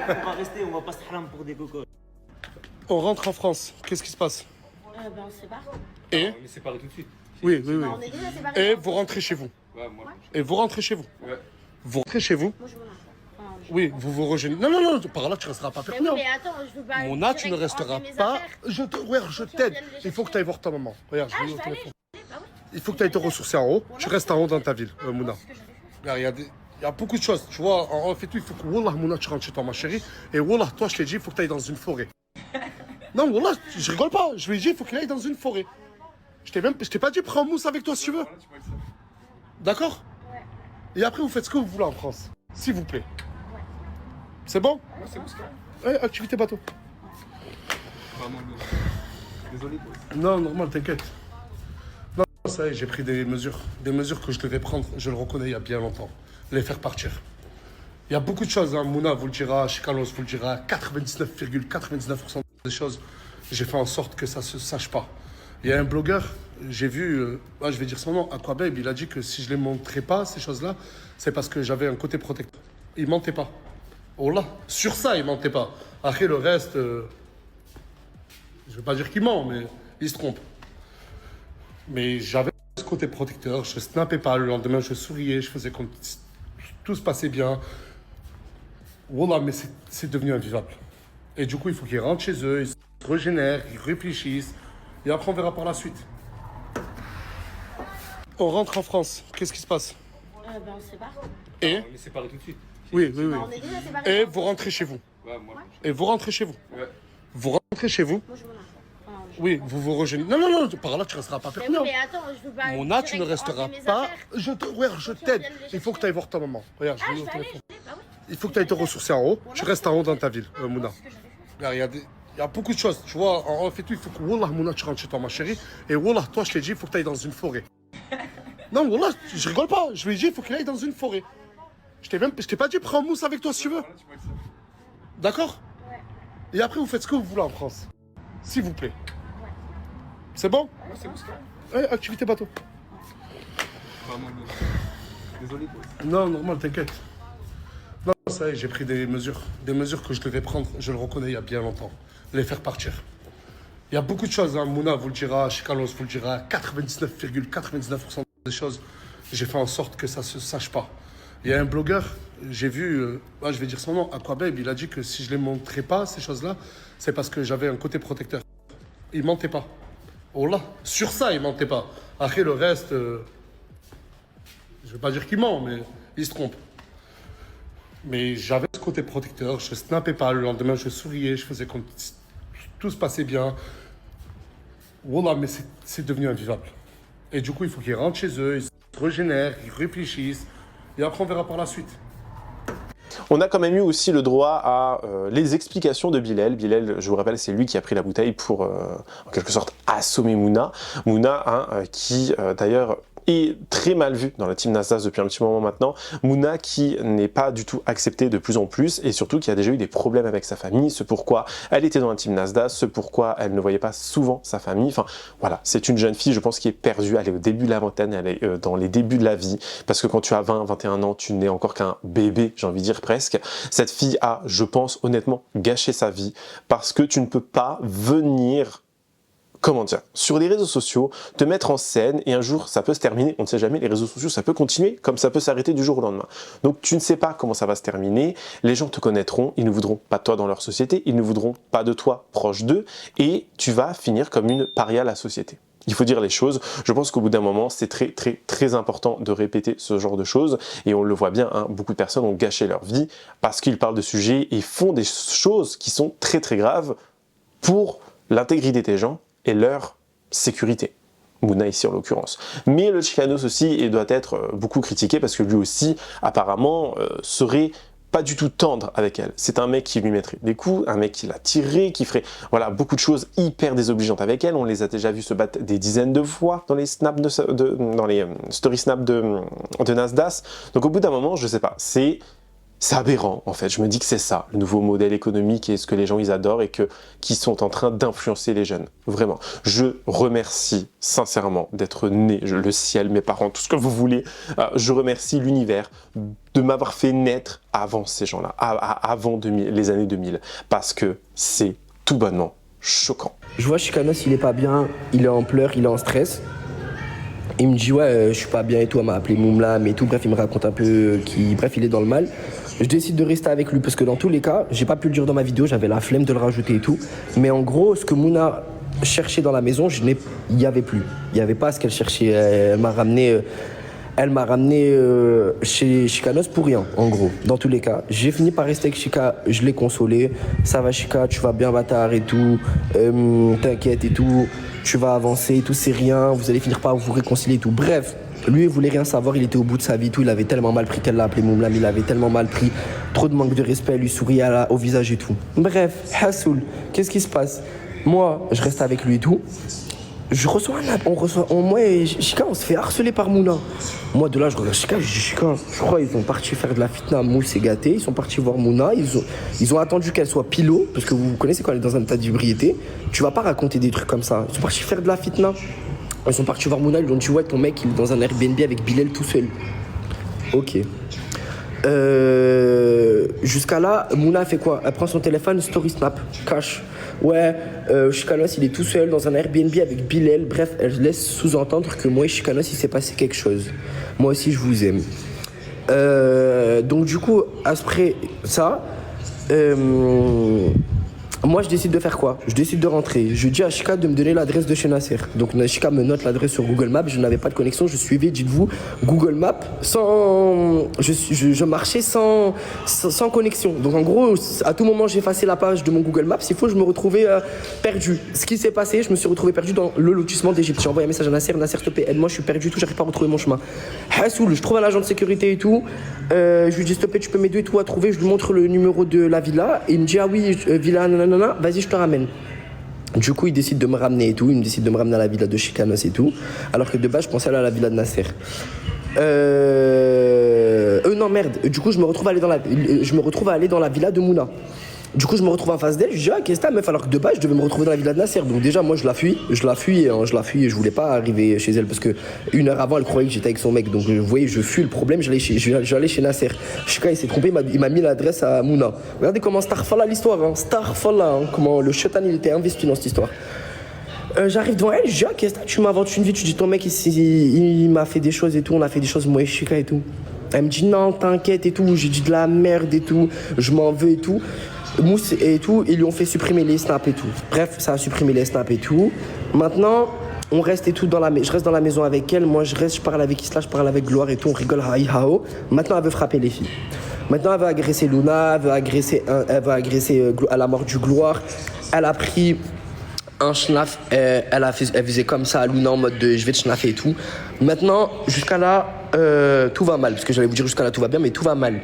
on va rester, on va pas se haram pour des cocos. On rentre en France. Qu'est-ce qui se passe? Ben on se sépare. Et? On est séparés tout de suite. Oui. On est déjà séparés. Et vous rentrez chez vous. Ouais, moi. Et vous rentrez chez vous. Ouais. Vous rentrez chez vous. Moi je veux là. Enfin, Oui, vous vous rejoignez. Non, non, non, par là, tu resteras pas Mais oui, Perpignan. mais attends, je veux pas. Mona, tu ne direct resteras ranger mes pas. affaires. Regarde, je Faut qu'on t'aide. vienne les Il faut que chercher. tu ailles voir ta maman. Regarde, Ah, je je vais vais au aller. téléphone. Bah oui. Il faut que tu ailles te ressourcer en haut. Voilà. Tu restes en haut dans ta ville, Mouna. C'est ce que j'avais fait. Regarde, il y a beaucoup de choses. Tu vois, en fait, il faut que Wallah, Mouna, tu rentres chez toi, ma chérie. Et Wallah, toi, je t'ai dit, il faut que tu ailles dans une forêt. Non, Wallah, je rigole pas. Je lui ai dit, il faut qu'il aille dans une forêt. Je t'ai pas dit, prends Mousse avec toi si tu veux. D'accord? Ouais. Et après, vous faites ce que vous voulez en France. S'il vous plaît. Ouais. C'est bon? C'est bon, Ouais, activité bateau. Désolé. Non, normal, t'inquiète. Non, ça y est, j'ai pris des mesures que je devais prendre, je le reconnais, il y a bien longtemps. Les faire partir. Il y a beaucoup de choses, hein. Mouna vous le dira, Chikalos vous le dira, 99,99% des choses, j'ai fait en sorte que ça se sache pas. Il y a un blogueur, j'ai vu, je vais dire son nom, Aquababe, il a dit que si je les montrais pas, ces choses-là, c'est parce que j'avais un côté protecteur. Il mentait pas. Oh là, sur ça, il mentait pas. Après, le reste, je vais pas dire qu'il ment, mais il se trompe. Mais j'avais ce côté protecteur, je snappais pas, le lendemain je souriais, je faisais comme tout se passait bien. Wallah, mais c'est devenu invivable. Et du coup, il faut qu'ils rentrent chez eux, ils se régénèrent, ils réfléchissent, et après on verra par la suite. On rentre en France, qu'est-ce qui se passe? Ben, on se sépare. Et On est séparés tout de suite. oui, oui, oui. On est déjà séparés. Et vous rentrez chez vous. Ouais, moi. Et vous rentrez chez vous. Ouais. Vous rentrez chez vous. Moi, je m'en ai. Oui, vous vous rejoignez. Non, non, non, par là, tu resteras pas Mais oui, Perpignan. mais attends, je veux pas. Mona, tu ne direct resteras ranger mes pas. affaires. Regarde, je Faut qu'on t'aide. vienne les Il faut que tu ailles voir ta maman. Regarde, Ah, je je vais au vais aller. téléphone. Bah oui. Il faut que tu ailles te ressourcer en haut. Tu restes en haut dans ta ville, Mouna. C'est ce que j'avais fait. Regarde, il y a beaucoup de choses. Tu vois, en fait, il faut que Wallah, Mouna, tu rentres chez toi, ma chérie. Et Wallah, toi, je t'ai dit, il faut que tu ailles dans une forêt. Non, Wallah, je rigole pas. Je lui ai dit, il faut qu'il aille dans une forêt. Je t'ai pas dit, prends Mousse avec toi si tu veux. D'accord? Ouais. Et après, vous faites ce que vous voulez en France. S'il vous plaît. Ouais. C'est bon? C'est bon, Ouais, activité bateau. Désolé. Non, normal, t'inquiète. Non, ça y est, j'ai pris des mesures que je devais prendre, je le reconnais, il y a bien longtemps. Les faire partir. Il y a beaucoup de choses, hein. Mouna vous le dira, Chikalos vous le dira, 99,99% des choses, j'ai fait en sorte que ça se sache pas. Il y a un blogueur, j'ai vu, je vais dire son nom, Aquababe, il a dit que si je les montrais pas, ces choses-là, c'est parce que j'avais un côté protecteur. Il mentait pas. Oh là, sur ça, il mentait pas. Après, le reste, je vais pas dire qu'il ment, mais il se trompe. Mais j'avais ce côté protecteur, je snappais pas, le lendemain je souriais, je faisais comme tout se passait bien. Wallah, mais c'est devenu invivable. Et du coup, il faut qu'ils rentrent chez eux, ils se régénèrent, ils réfléchissent, et après on verra par la suite. On a quand même eu aussi le droit à les explications de Bilal. Bilal, je vous rappelle, c'est lui qui a pris la bouteille pour, en quelque sorte, assommer Mouna. Mouna, hein, qui d'ailleurs est très mal vu dans la team Nasdaq depuis un petit moment maintenant. Mouna qui n'est pas du tout acceptée de plus en plus et surtout qui a déjà eu des problèmes avec sa famille, ce pourquoi elle était dans la team Nasdaq, ce pourquoi elle ne voyait pas souvent sa famille. Enfin voilà, c'est une jeune fille, je pense, qui est perdue, elle est au début de la vingtaine, elle est dans les débuts de la vie, parce que quand tu as 20, 21 ans, tu n'es encore qu'un bébé, j'ai envie de dire presque. Cette fille a, je pense, honnêtement, gâché sa vie, parce que tu ne peux pas venir, comment dire, sur les réseaux sociaux, te mettre en scène et un jour ça peut se terminer, on ne sait jamais, les réseaux sociaux ça peut continuer comme ça peut s'arrêter du jour au lendemain. Donc tu ne sais pas comment ça va se terminer, les gens te connaîtront, ils ne voudront pas de toi dans leur société, ils ne voudront pas de toi proche d'eux et tu vas finir comme une paria à la société. Il faut dire les choses, je pense qu'au bout d'un moment c'est très important de répéter ce genre de choses et on le voit bien, hein, beaucoup de personnes ont gâché leur vie parce qu'ils parlent de sujets et font des choses qui sont très graves pour l'intégrité des gens et leur sécurité. Mouna ici en l'occurrence. Mais le Chikanos aussi et doit être beaucoup critiqué parce que lui aussi apparemment serait pas du tout tendre avec elle. C'est un mec qui lui mettrait des coups, un mec qui la tirerait, qui ferait voilà, beaucoup de choses hyper désobligeantes avec elle. On les a déjà vus se battre des dizaines de fois dans les snaps dans les story snaps de Nasdaq. Donc au bout d'un moment, je sais pas, c'est aberrant en fait, je me dis que c'est ça, le nouveau modèle économique et ce que les gens ils adorent et qui sont en train d'influencer les jeunes, vraiment. Je remercie sincèrement d'être né, le ciel, mes parents, tout ce que vous voulez, je remercie l'univers de m'avoir fait naître avant ces gens-là, avant les années 2000, parce que c'est tout bonnement choquant. Je vois Chikanos, il est pas bien, il est en pleurs, il est en stress. Il me dit ouais, je suis pas bien et tout, elle m'a appelé Moumlam et tout, bref, il me raconte un peu bref, il est dans le mal. Je décide de rester avec lui parce que dans tous les cas, j'ai pas pu le dire dans ma vidéo, j'avais la flemme de le rajouter et tout. Mais en gros, ce que Mouna cherchait dans la maison, il y avait plus. Il y avait pas ce qu'elle cherchait. Elle m'a ramené chez Chikanos pour rien, en gros, dans tous les cas. J'ai fini par rester avec Chika, je l'ai consolé. Ça va Chika, tu vas bien bâtard et tout, t'inquiète et tout, tu vas avancer et tout, c'est rien, vous allez finir par vous réconcilier et tout. Bref, lui il voulait rien savoir, il était au bout de sa vie et tout, il avait tellement mal pris qu'elle l'a appelé Moumlam, il avait tellement mal pris, trop de manque de respect, elle lui souriait au visage et tout. Bref, Hassoul, qu'est-ce qui se passe? Moi, je reste avec lui et tout. Moi et Chika, on se fait harceler par Mouna. Moi, de là, je regarde Chika, je dis Chika, je crois qu'ils sont partis faire de la fitna à Mousse et Gâté. Ils sont partis voir Mouna. Ils ont attendu qu'elle soit pilot, parce que vous connaissez quand elle est dans un état d'ébriété. Tu vas pas raconter des trucs comme ça. Ils sont partis faire de la fitna. Ils sont partis voir Mouna, ils lui ont dit ouais, ton mec, il est dans un Airbnb avec Bilal tout seul. Ok. Jusqu'à là, Mouna fait quoi? Elle prend son téléphone, story snap, cash. Ouais, Chikanos il est tout seul dans un Airbnb avec Bilal. Bref, elle laisse sous-entendre que moi et Chikanos il s'est passé quelque chose. Moi aussi je vous aime. Donc du coup, après ça, moi je décide de faire quoi? Je décide de rentrer. Je dis à Chika de me donner l'adresse de chez Nasser. Donc Chika me note l'adresse sur Google Maps. Je n'avais pas de connexion. Je suivais, dites-vous, Google Maps sans. Je marchais sans connexion. Donc en gros, à tout moment j'ai effacé la page de mon Google Maps. Il faut que je me retrouvais perdu. Ce qui s'est passé, je me suis retrouvé perdu dans le lotissement d'Égypte. J'ai envoyé un message à Nasser. Nasser, s'il te plaît, aide-moi, je suis perdu et tout. J'arrive pas à retrouver mon chemin. Hassoul, je trouve un agent de sécurité et tout. Je lui dis, s'il te plaît, tu peux m'aider et tout à trouver. Je lui montre le numéro de la villa. Et il me dit, ah oui, villa, nanana. Vas-y, je te ramène. Du coup, il décide de me ramener et tout. Il me décide de me ramener à la villa de Chikanos et tout. Alors que de base, je pensais aller à la villa de Nasser. Non, merde. Du coup, je me retrouve à aller dans la villa de Mouna. Du coup, je me retrouve en face d'elle. Je dis, ah, qu'est-ce que t'as, meuf? Alors que de base, je devais me retrouver dans la villa de Nasser. Donc, déjà, moi, je la fuis. Et je voulais pas arriver chez elle parce que une heure avant, elle croyait que j'étais avec son mec. Donc, vous voyez, je fuis le problème. J'allais chez Nasser. Chika, il s'est trompé. Il m'a mis l'adresse à Mouna. Regardez comment Starfallah l'histoire. Hein. Starfallah. Hein. Comment le shaitan, il était investi dans cette histoire. J'arrive devant elle. Je dis, ah, qu'est-ce que t'as? Tu m'inventes une vie. Tu dis, ton mec, il m'a fait des choses et tout. On a fait des choses, moi et Chika et tout. Elle me dit, non, t'inquiète et tout. J'ai dit de la merde et tout. Je m'en veux et tout. Mousse et tout, ils lui ont fait supprimer les snaps et tout. Bref, ça a supprimé les snaps et tout. Maintenant, on reste et tout je reste dans la maison avec elle. Moi, je parle avec Isla, je parle avec Gloire et tout. On rigole, haï hao. Maintenant, elle veut frapper les filles. Maintenant, elle veut agresser Luna, elle veut agresser à la mort du Gloire. Elle a pris un schnaf, elle faisait comme ça à Luna en mode de je vais te schnaffer et tout. Maintenant, jusqu'à là, tout va mal. Parce que j'allais vous dire jusqu'à là, tout va bien, mais tout va mal.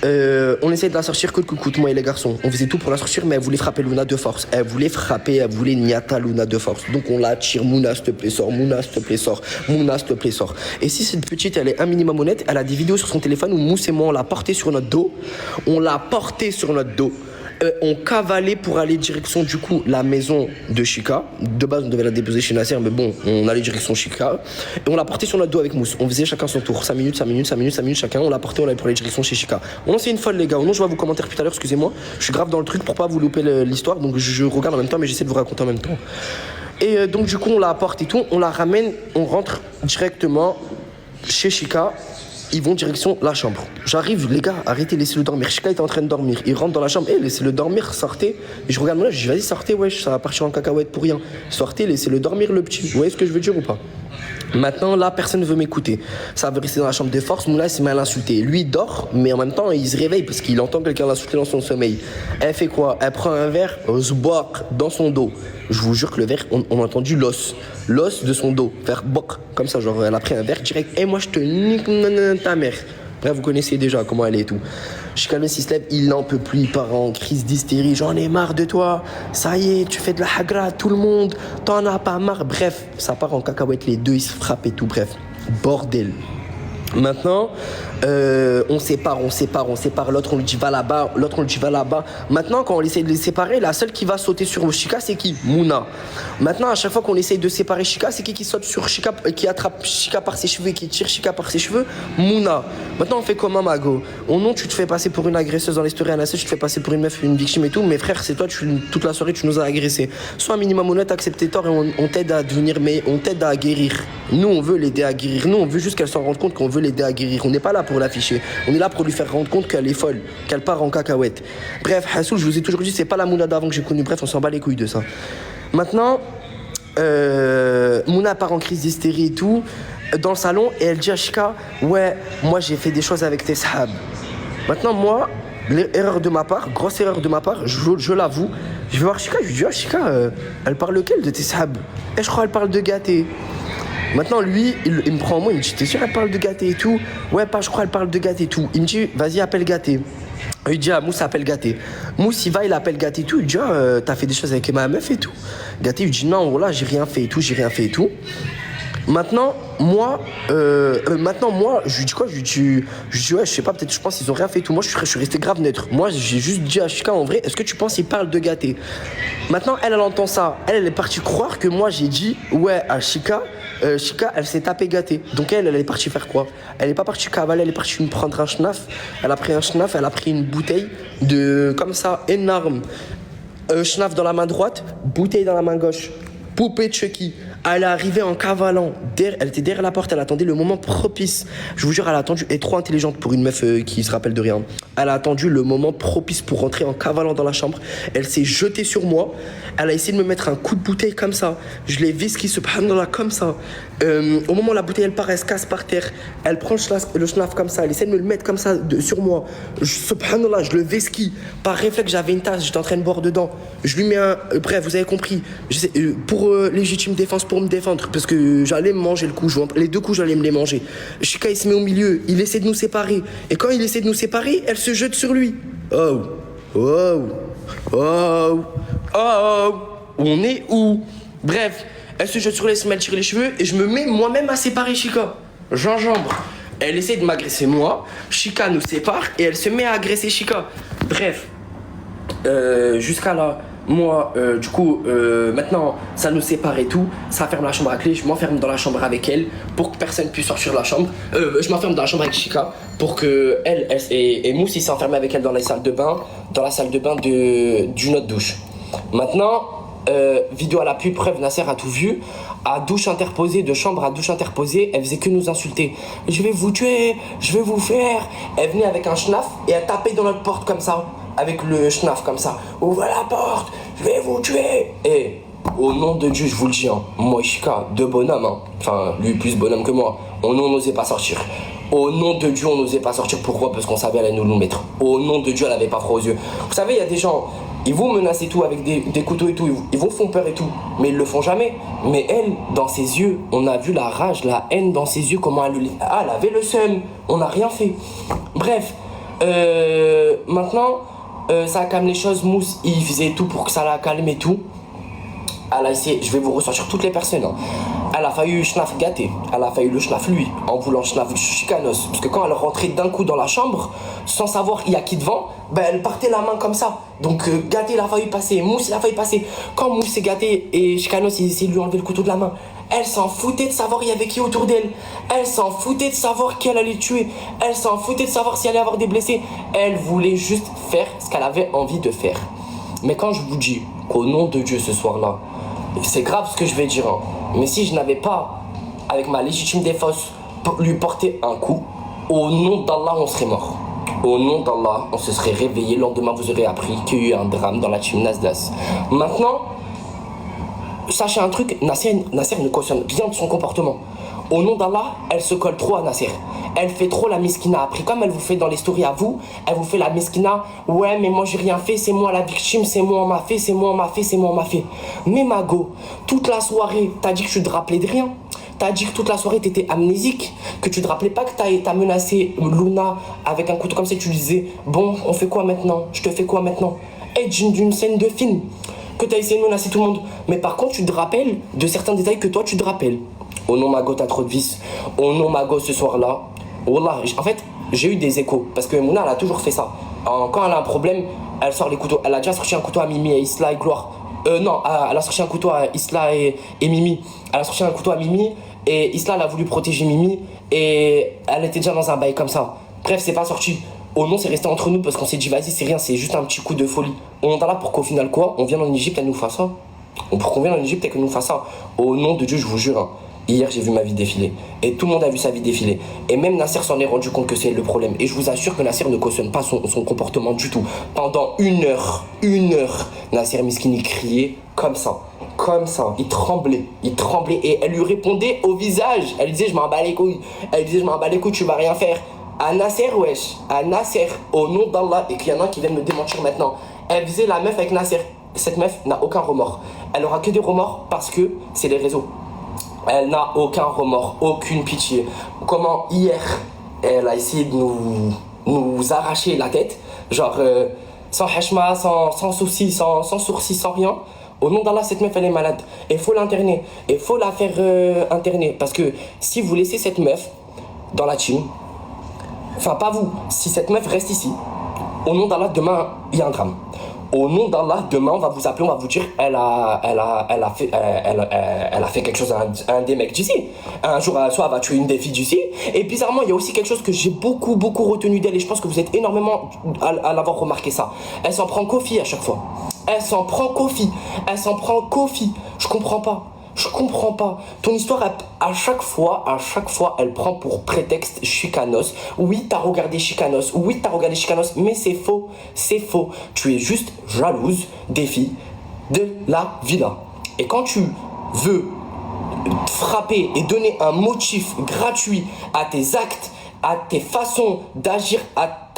On essaie de la sortir coûte que coûte, moi et les garçons. On faisait tout pour la sortir, mais elle voulait frapper Luna de force. Elle voulait niata Luna de force. Donc on la tire, Mouna, s'il te plaît, sors, Mouna, s'il te plaît, sors, Mouna, s'il te plaît, sors. Et si cette petite, elle est un minimum honnête, elle a des vidéos sur son téléphone où Mousse et moi, on l'a portée sur notre dos. On cavalait pour aller direction du coup la maison de Chika. De base on devait la déposer chez Nasser, mais bon, on allait direction Chika. Et on l'a porté sur notre dos avec Mousse. On faisait chacun son tour, 5 minutes chacun. On l'a porté, on allait pour aller direction chez Chika. On c'est une folle les gars. Non, je vois vos commentaires tout à l'heure, excusez-moi. Je suis grave dans le truc pour pas vous louper l'histoire, donc je regarde en même temps, mais j'essaie de vous raconter en même temps. Et donc du coup on la porte et tout, on la ramène, on rentre directement chez Chika. Ils vont direction la chambre. J'arrive, les gars, arrêtez, laissez-le dormir. Chika était en train de dormir. Il rentre dans la chambre, laissez-le dormir, sortez. Et je regarde moi là, je dis, vas-y, sortez, wesh, ça va partir en cacahuète pour rien. Sortez, laissez-le dormir, le petit. Vous voyez ce que je veux dire ou pas? Maintenant, là, personne ne veut m'écouter. Ça veut rester dans la chambre de force. Moula, il s'est mal insulté. Lui, il dort, mais en même temps, il se réveille parce qu'il entend quelqu'un l'insulter dans son sommeil. Elle fait quoi? Elle prend un verre, zbok, dans son dos. Je vous jure que le verre, on a entendu l'os de son dos. Faire bok, comme ça, genre, elle a pris un verre direct. Et moi, je te nique ta mère. Bref, vous connaissez déjà comment elle est et tout. Chikanos, il se lève, il n'en peut plus, il part en crise d'hystérie. J'en ai marre de toi. Ça y est, tu fais de la hagra à tout le monde. T'en as pas marre. Bref, ça part en cacahuète, les deux, ils se frappent et tout. Bref, bordel. Maintenant, on sépare, l'autre on lui dit va là-bas, l'autre on lui dit va là-bas. Maintenant, quand on essaie de les séparer, la seule qui va sauter sur Chika, c'est qui? Mouna. Maintenant, à chaque fois qu'on essaye de séparer Chika, c'est qui saute sur Chika, qui attrape Chika par ses cheveux et qui tire Chika par ses cheveux? Mouna. Maintenant, on fait comment, Mago? Non, tu te fais passer pour une agresseuse dans les stories NSS, tu te fais passer pour une meuf, une victime et tout, mais frère, c'est toi, toute la soirée, tu nous as agressé. Sois un minimum honnête, accepte tes torts et on t'aide à devenir, mais on t'aide à guérir. Nous, on veut l'aider à guérir. Nous, on veut juste qu'elle s'en rende compte qu'on veut l'aider à guérir. On n'est pas là pour l'afficher. On est là pour lui faire rendre compte qu'elle est folle, qu'elle part en cacahuète. Bref, Hassoul, je vous ai toujours dit, c'est pas la Mouna d'avant que j'ai connue. Bref, on s'en bat les couilles de ça. Maintenant, Mouna part en crise d'hystérie et tout, dans le salon, et elle dit à Chika, ouais, moi j'ai fait des choses avec tes sahab. Maintenant, moi, erreur de ma part, grosse erreur de ma part, je l'avoue. Je vais voir Chika, je lui dis, ah Chika, elle parle lequel de tes sahab? Et je crois qu'elle parle de gâté. Maintenant, lui, il me prend en moi, il me dit, t'es sûr, elle parle de gâté et tout? Ouais, pas, je crois, elle parle de gâté et tout. Il me dit, vas-y, appelle gâté. Il dit, ah, Mousse appelle gâté. Mousse, il va, il appelle gâté et tout. Il dit, ah, t'as fait des choses avec ma meuf et tout. Gâté, il dit, non, voilà, j'ai rien fait et tout, j'ai rien fait et tout. Maintenant, moi, je lui dis quoi? Je lui dis, ouais, je sais pas, peut-être, je pense qu'ils ont rien fait et tout. Moi, je suis resté grave neutre. Moi, j'ai juste dit à Chika, en vrai, est-ce que tu penses qu'il parle de gâté? Maintenant, elle entend ça. Elle est partie croire que moi, j'ai dit, ouais, à Chika, Chika, elle s'est tapée gâtée. Donc elle est partie faire quoi? Elle est pas partie cavaler, elle est partie me prendre un schnaf. Elle a pris un schnaf, elle a pris une bouteille de, comme ça, énorme. Schnaf dans la main droite, bouteille dans la main gauche. Poupée de Chucky. Elle est arrivée en cavalant. Elle était derrière la porte, elle attendait le moment propice. Je vous jure, elle a attendu. Elle est trop intelligente pour une meuf qui se rappelle de rien. Elle a attendu le moment propice pour rentrer en cavalant dans la chambre. Elle s'est jetée sur moi. Elle a essayé de me mettre un coup de bouteille comme ça. Je l'ai visqué, subhanallah, comme ça. Au moment où la bouteille elle part, elle se casse par terre. Elle prend le schnaf comme ça. Elle essaie de me le mettre comme ça sur moi. Subhanallah, je le vesquille. Par réflexe, j'avais une tasse, j'étais en train de boire dedans. Je lui mets un. Bref, vous avez compris. Pour légitime défense, pour me défendre, parce que j'allais me manger le coup. Les deux coups, j'allais me les manger. Chika, il se met au milieu. Il essaie de nous séparer. Et quand il essaie de nous séparer, elle se jette sur lui. Oh. Oh. Oh. Oh. On est où? Bref. Elle se jette sur les, se met à tirer les cheveux et je me mets moi-même à séparer Chika. Gingembre. Elle essaie de m'agresser moi. Chika nous sépare et elle se met à agresser Chika. Bref. Jusqu'à là, moi, du coup, maintenant, ça nous sépare et tout. Ça ferme la chambre à clé. Je m'enferme dans la chambre avec elle pour que personne puisse sortir de la chambre. Je m'enferme dans la chambre avec Chika pour que elle et Mousse, il s'enferme avec elle dans la salle de bain. Dans la salle de bain d'une autre douche. Maintenant. Vidéo à la pub, preuve, Nasser a tout vu. À douche interposée, de chambre à douche interposée, elle faisait que nous insulter. Je vais vous tuer, je vais vous faire. Elle venait avec un schnaf et elle tapait dans notre porte comme ça. Avec le schnaf comme ça. Ouvrez la porte, je vais vous tuer. Et au nom de Dieu, je vous le dis, hein, moi, Chika, deux bonhommes, hein. Enfin, lui plus bonhomme que moi. On n'osait pas sortir. Au nom de Dieu, on n'osait pas sortir. Pourquoi? Parce qu'on savait elle allait nous mettre. Au nom de Dieu, elle avait pas froid aux yeux. Vous savez, il y a des gens. Ils vont menacer tout avec des couteaux et tout, ils vont faire peur et tout, mais ils le font jamais. Mais elle, dans ses yeux, on a vu la rage, la haine dans ses yeux, comment elle avait le seum, on n'a rien fait. Bref, maintenant, ça a calmé les choses, Mousse, il faisait tout pour que ça la calme et tout. Elle a essayé, je vais vous ressortir toutes les personnes. Hein. Elle a failli schnaf gâter, elle a failli le schnaf lui, en voulant schnaf chicanos. Parce que quand elle rentrait d'un coup dans la chambre, sans savoir il y a qui devant, ben elle partait la main comme ça. Donc gâté il a failli passer, Mousse il a failli passer. Quand Mousse s'est gâté et chicanos il essayait de lui enlever le couteau de la main, elle s'en foutait de savoir il y avait qui autour d'elle. Elle s'en foutait de savoir qui elle allait tuer. Elle s'en foutait de savoir s'il allait avoir des blessés. Elle voulait juste faire ce qu'elle avait envie de faire. Mais quand je vous dis qu'au nom de Dieu ce soir-là, c'est grave ce que je vais dire, hein. Mais si je n'avais pas, avec ma légitime défense, lui porté un coup, au nom d'Allah, on serait mort. Au nom d'Allah, on se serait réveillé. Le lendemain, vous aurez appris qu'il y a eu un drame dans la team Nasdas. Maintenant, sachez un truc, Nasser ne cautionne rien de son comportement. Au nom d'Allah, elle se colle trop à Nasser. Elle fait trop la miskina. Après, comme elle vous fait dans les stories à vous, elle vous fait la miskina. Ouais, mais moi j'ai rien fait, c'est moi la victime, c'est moi on m'a fait, c'est moi on m'a fait, c'est moi on m'a fait. Mais Mago, toute la soirée, t'as dit que tu te rappelais de rien. T'as dit que toute la soirée t'étais amnésique, que tu te rappelais pas que t'as menacé Luna avec un couteau comme ça. Tu disais, bon, on fait quoi maintenant? Je te fais quoi maintenant? Et d'une scène de film, que t'as essayé de menacer tout le monde. Mais par contre, tu te rappelles de certains détails que toi tu te rappelles. Oh non, Mago, t'as trop de vices. Oh non, Mago, ce soir-là, Wallah, en fait, j'ai eu des échos. Parce que Mouna, elle a toujours fait ça. Quand elle a un problème, elle sort les couteaux. Elle a déjà sorti un couteau à Mimi et Isla et Gloire. Non, elle a sorti un couteau à Isla et Mimi. Elle a sorti un couteau à Mimi et Isla, elle a voulu protéger Mimi et elle était déjà dans un bail comme ça. Bref, c'est pas sorti. Au nom, c'est resté entre nous parce qu'on s'est dit, vas-y, c'est rien, c'est juste un petit coup de folie. On est là pour qu'au final, quoi, on vienne en Égypte, elle nous fasse ça. Pour qu'on vienne en Égypte et qu'elle nous fasse ça. Au nom de Dieu, je vous jure, hein, hier, j'ai vu ma vie défiler. Et tout le monde a vu sa vie défiler. Et même Nasser s'en est rendu compte que c'est le problème. Et je vous assure que Nasser ne cautionne pas son comportement du tout. Pendant une heure, Nasser Miskini criait comme ça. Comme ça, il tremblait et elle lui répondait au visage. Elle disait, je m'en bats les couilles. Elle disait, je m'en bats les couilles, tu vas rien faire. À Nasser, wesh, à Nasser, au nom d'Allah, et qu'il y en a qui viennent me démentir maintenant. Elle disait la meuf avec Nasser. Cette meuf n'a aucun remords. Elle aura que des remords parce que c'est les réseaux. Elle n'a aucun remords, aucune pitié. Comment hier, elle a essayé de nous arracher la tête, genre sans hashma, sans souci, sans sourcil, sans rien. Au nom d'Allah, cette meuf, elle est malade. Il faut l'interner. Il faut la faire interner. Parce que si vous laissez cette meuf dans la team, enfin pas vous, si cette meuf reste ici, au nom d'Allah, demain, il y a un drame. Au nom d'Allah, demain, on va vous appeler, on va vous dire, elle a fait quelque chose à un des mecs d'ici. Un jour, soit elle va tuer une des filles d'ici. Et bizarrement, il y a aussi quelque chose que j'ai beaucoup retenu d'elle, et je pense que vous êtes énormément à l'avoir remarqué ça. Elle s'en prend Kofi à chaque fois. Elle s'en prend Kofi. Je comprends pas. Ton histoire, à chaque fois, elle prend pour prétexte Chicanos. Oui, t'as regardé Chicanos, mais c'est faux. Tu es juste jalouse des filles de la villa. Et quand tu veux frapper et donner un motif gratuit à tes actes, à tes façons d'agir, à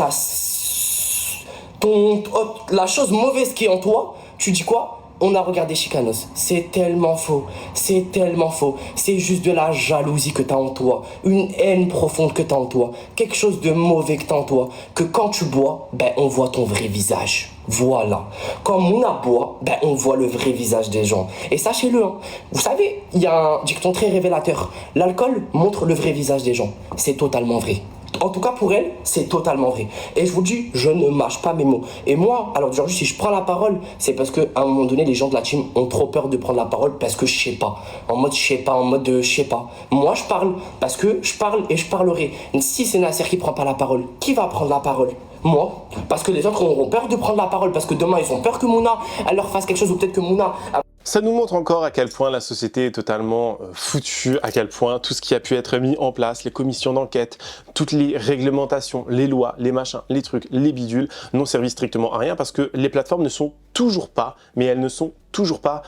la chose mauvaise qui est en toi, tu dis quoi ? On a regardé Chicanos. C'est tellement faux. C'est juste de la jalousie que t'as en toi. Une haine profonde que t'as en toi. Quelque chose de mauvais que t'as en toi. Que quand tu bois, on voit ton vrai visage. Voilà. Quand Mouna boit, on voit le vrai visage des gens. Et sachez-le, hein, vous savez, il y a un dicton très révélateur. L'alcool montre le vrai visage des gens. C'est totalement vrai. En tout cas pour elle, c'est totalement vrai. Et je vous dis, je ne mâche pas mes mots. Et moi, alors aujourd'hui, si je prends la parole, c'est parce qu'à un moment donné, les gens de la team ont trop peur de prendre la parole parce que je sais pas. Je sais pas. Moi, je parle parce que je parle et je parlerai. Si c'est Nasser qui prend pas la parole, qui va prendre la parole ? Moi. Parce que les autres auront peur de prendre la parole. Parce que demain, ils ont peur que Mouna, elle leur fasse quelque chose, ou peut-être que Mouna... Ça nous montre encore à quel point la société est totalement foutue, à quel point tout ce qui a pu être mis en place, les commissions d'enquête, toutes les réglementations, les lois, les machins, les trucs, les bidules, n'ont servi strictement à rien parce que les plateformes ne sont toujours pas, mais elles ne sont toujours pas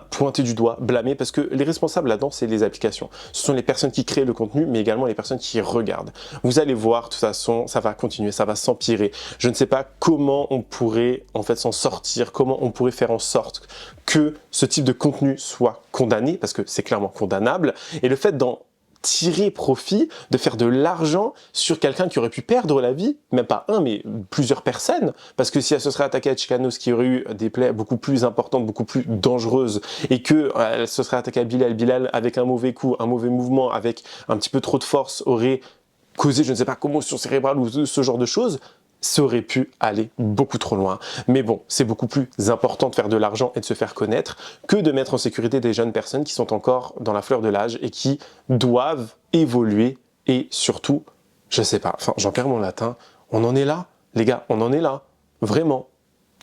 pointées du doigt, blâmées, parce que les responsables là-dedans, c'est les applications. Ce sont les personnes qui créent le contenu, mais également les personnes qui regardent. Vous allez voir, de toute façon, ça va continuer, ça va s'empirer. Je ne sais pas comment on pourrait en fait s'en sortir, comment on pourrait faire en sorte que ce type de contenu soit condamné, parce que c'est clairement condamnable, et le fait d'en tirer profit, de faire de l'argent sur quelqu'un qui aurait pu perdre la vie, même pas un, mais plusieurs personnes, parce que si elle se serait attaquée à Chicanos qui aurait eu des plaies beaucoup plus importantes, beaucoup plus dangereuses, et que elle se serait attaquée à Bilal avec un mauvais coup, un mauvais mouvement, avec un petit peu trop de force, aurait causé, je ne sais pas, commotion cérébrale ou ce genre de choses, ça aurait pu aller beaucoup trop loin. Mais bon, c'est beaucoup plus important de faire de l'argent et de se faire connaître que de mettre en sécurité des jeunes personnes qui sont encore dans la fleur de l'âge et qui doivent évoluer et surtout, je sais pas, enfin j'en perds mon latin, on en est là, les gars, on en est là, vraiment.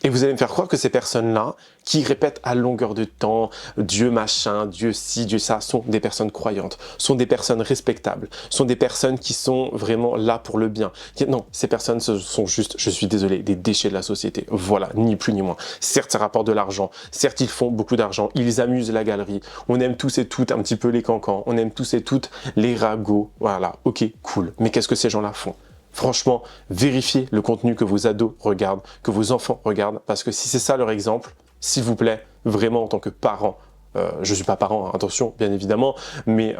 Et vous allez me faire croire que ces personnes-là, qui répètent à longueur de temps Dieu machin, Dieu ci, Dieu ça, sont des personnes croyantes, sont des personnes respectables, sont des personnes qui sont vraiment là pour le bien. Non, ces personnes sont juste, je suis désolé, des déchets de la société. Voilà, ni plus ni moins. Certes, ça rapporte de l'argent, certes, ils font beaucoup d'argent, ils amusent la galerie, on aime tous et toutes un petit peu les cancans, on aime tous et toutes les ragots, voilà, ok, cool. Mais qu'est-ce que ces gens-là font ? Franchement, vérifiez le contenu que vos ados regardent, que vos enfants regardent, parce que si c'est ça leur exemple, s'il vous plaît, vraiment en tant que parent, je ne suis pas parent, hein, attention, bien évidemment, mais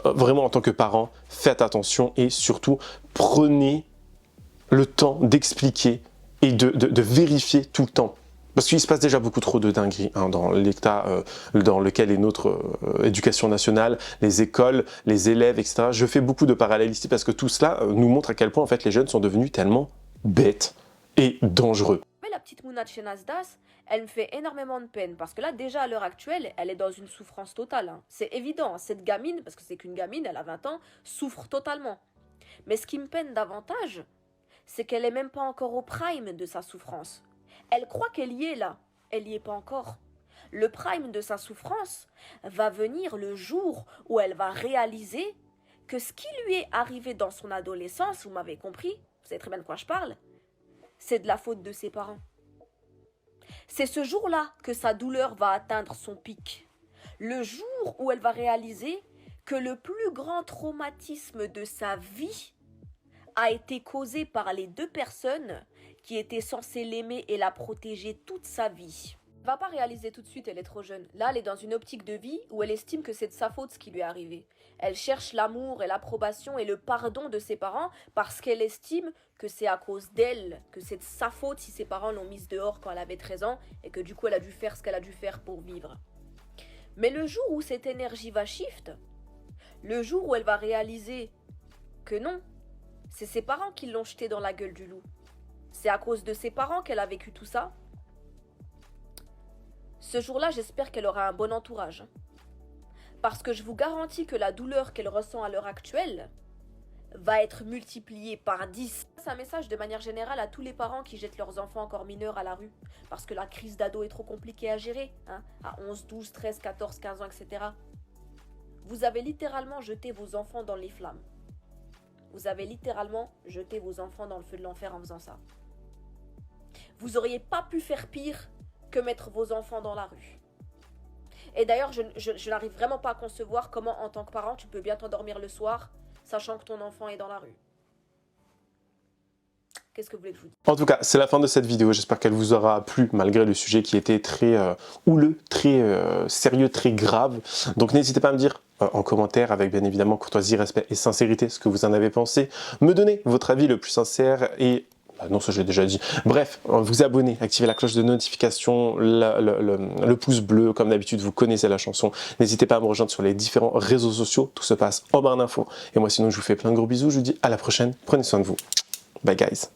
vraiment en tant que parent, faites attention et surtout, prenez le temps d'expliquer et de vérifier tout le temps. Parce qu'il se passe déjà beaucoup trop de dingueries hein, dans l'état dans lequel est notre éducation nationale, les écoles, les élèves, etc. Je fais beaucoup de parallèles ici parce que tout cela nous montre à quel point en fait les jeunes sont devenus tellement bêtes et dangereux. Mais la petite Mouna de chez Nasdas, elle me fait énormément de peine parce que là déjà à l'heure actuelle, elle est dans une souffrance totale. Hein. C'est évident, cette gamine, parce que c'est qu'une gamine, elle a 20 ans, souffre totalement. Mais ce qui me peine davantage, c'est qu'elle est même pas encore au prime de sa souffrance. Elle croit qu'elle y est là, elle y est pas encore. Le prime de sa souffrance va venir le jour où elle va réaliser que ce qui lui est arrivé dans son adolescence, vous m'avez compris, vous savez très bien de quoi je parle, c'est de la faute de ses parents. C'est ce jour-là que sa douleur va atteindre son pic. Le jour où elle va réaliser que le plus grand traumatisme de sa vie a été causé par les deux personnes qui étaient censées l'aimer et la protéger toute sa vie. Elle ne va pas réaliser tout de suite, elle est trop jeune. Là, elle est dans une optique de vie où elle estime que c'est de sa faute ce qui lui est arrivé. Elle cherche l'amour et l'approbation et le pardon de ses parents parce qu'elle estime que c'est à cause d'elle, que c'est de sa faute si ses parents l'ont mise dehors quand elle avait 13 ans et que du coup elle a dû faire ce qu'elle a dû faire pour vivre. Mais le jour où cette énergie va shift, le jour où elle va réaliser que non, c'est ses parents qui l'ont jetée dans la gueule du loup. C'est à cause de ses parents qu'elle a vécu tout ça. Ce jour-là, j'espère qu'elle aura un bon entourage. Parce que je vous garantis que la douleur qu'elle ressent à l'heure actuelle va être multipliée par 10. C'est un message de manière générale à tous les parents qui jettent leurs enfants encore mineurs à la rue. Parce que la crise d'ado est trop compliquée à gérer. Hein, à 11, 12, 13, 14, 15 ans, etc. Vous avez littéralement jeté vos enfants dans les flammes. Vous avez littéralement jeté vos enfants dans le feu de l'enfer en faisant ça. Vous n'auriez pas pu faire pire que mettre vos enfants dans la rue. Et d'ailleurs, je n'arrive vraiment pas à concevoir comment, en tant que parent, tu peux bien t'endormir le soir, sachant que ton enfant est dans la rue. Qu'est-ce que vous voulez que je vous dise? En tout cas, c'est la fin de cette vidéo. J'espère qu'elle vous aura plu, malgré le sujet qui était très houleux, très sérieux, très grave. Donc n'hésitez pas à me dire en commentaire, avec bien évidemment courtoisie, respect et sincérité, ce que vous en avez pensé. Me donner votre avis le plus sincère et... non, ça je l'ai déjà dit. Bref, vous abonner, activez la cloche de notification, le pouce bleu, comme d'habitude, vous connaissez la chanson. N'hésitez pas à me rejoindre sur les différents réseaux sociaux, tout se passe en barre d'infos. Et moi sinon, je vous fais plein de gros bisous, je vous dis à la prochaine, prenez soin de vous. Bye guys.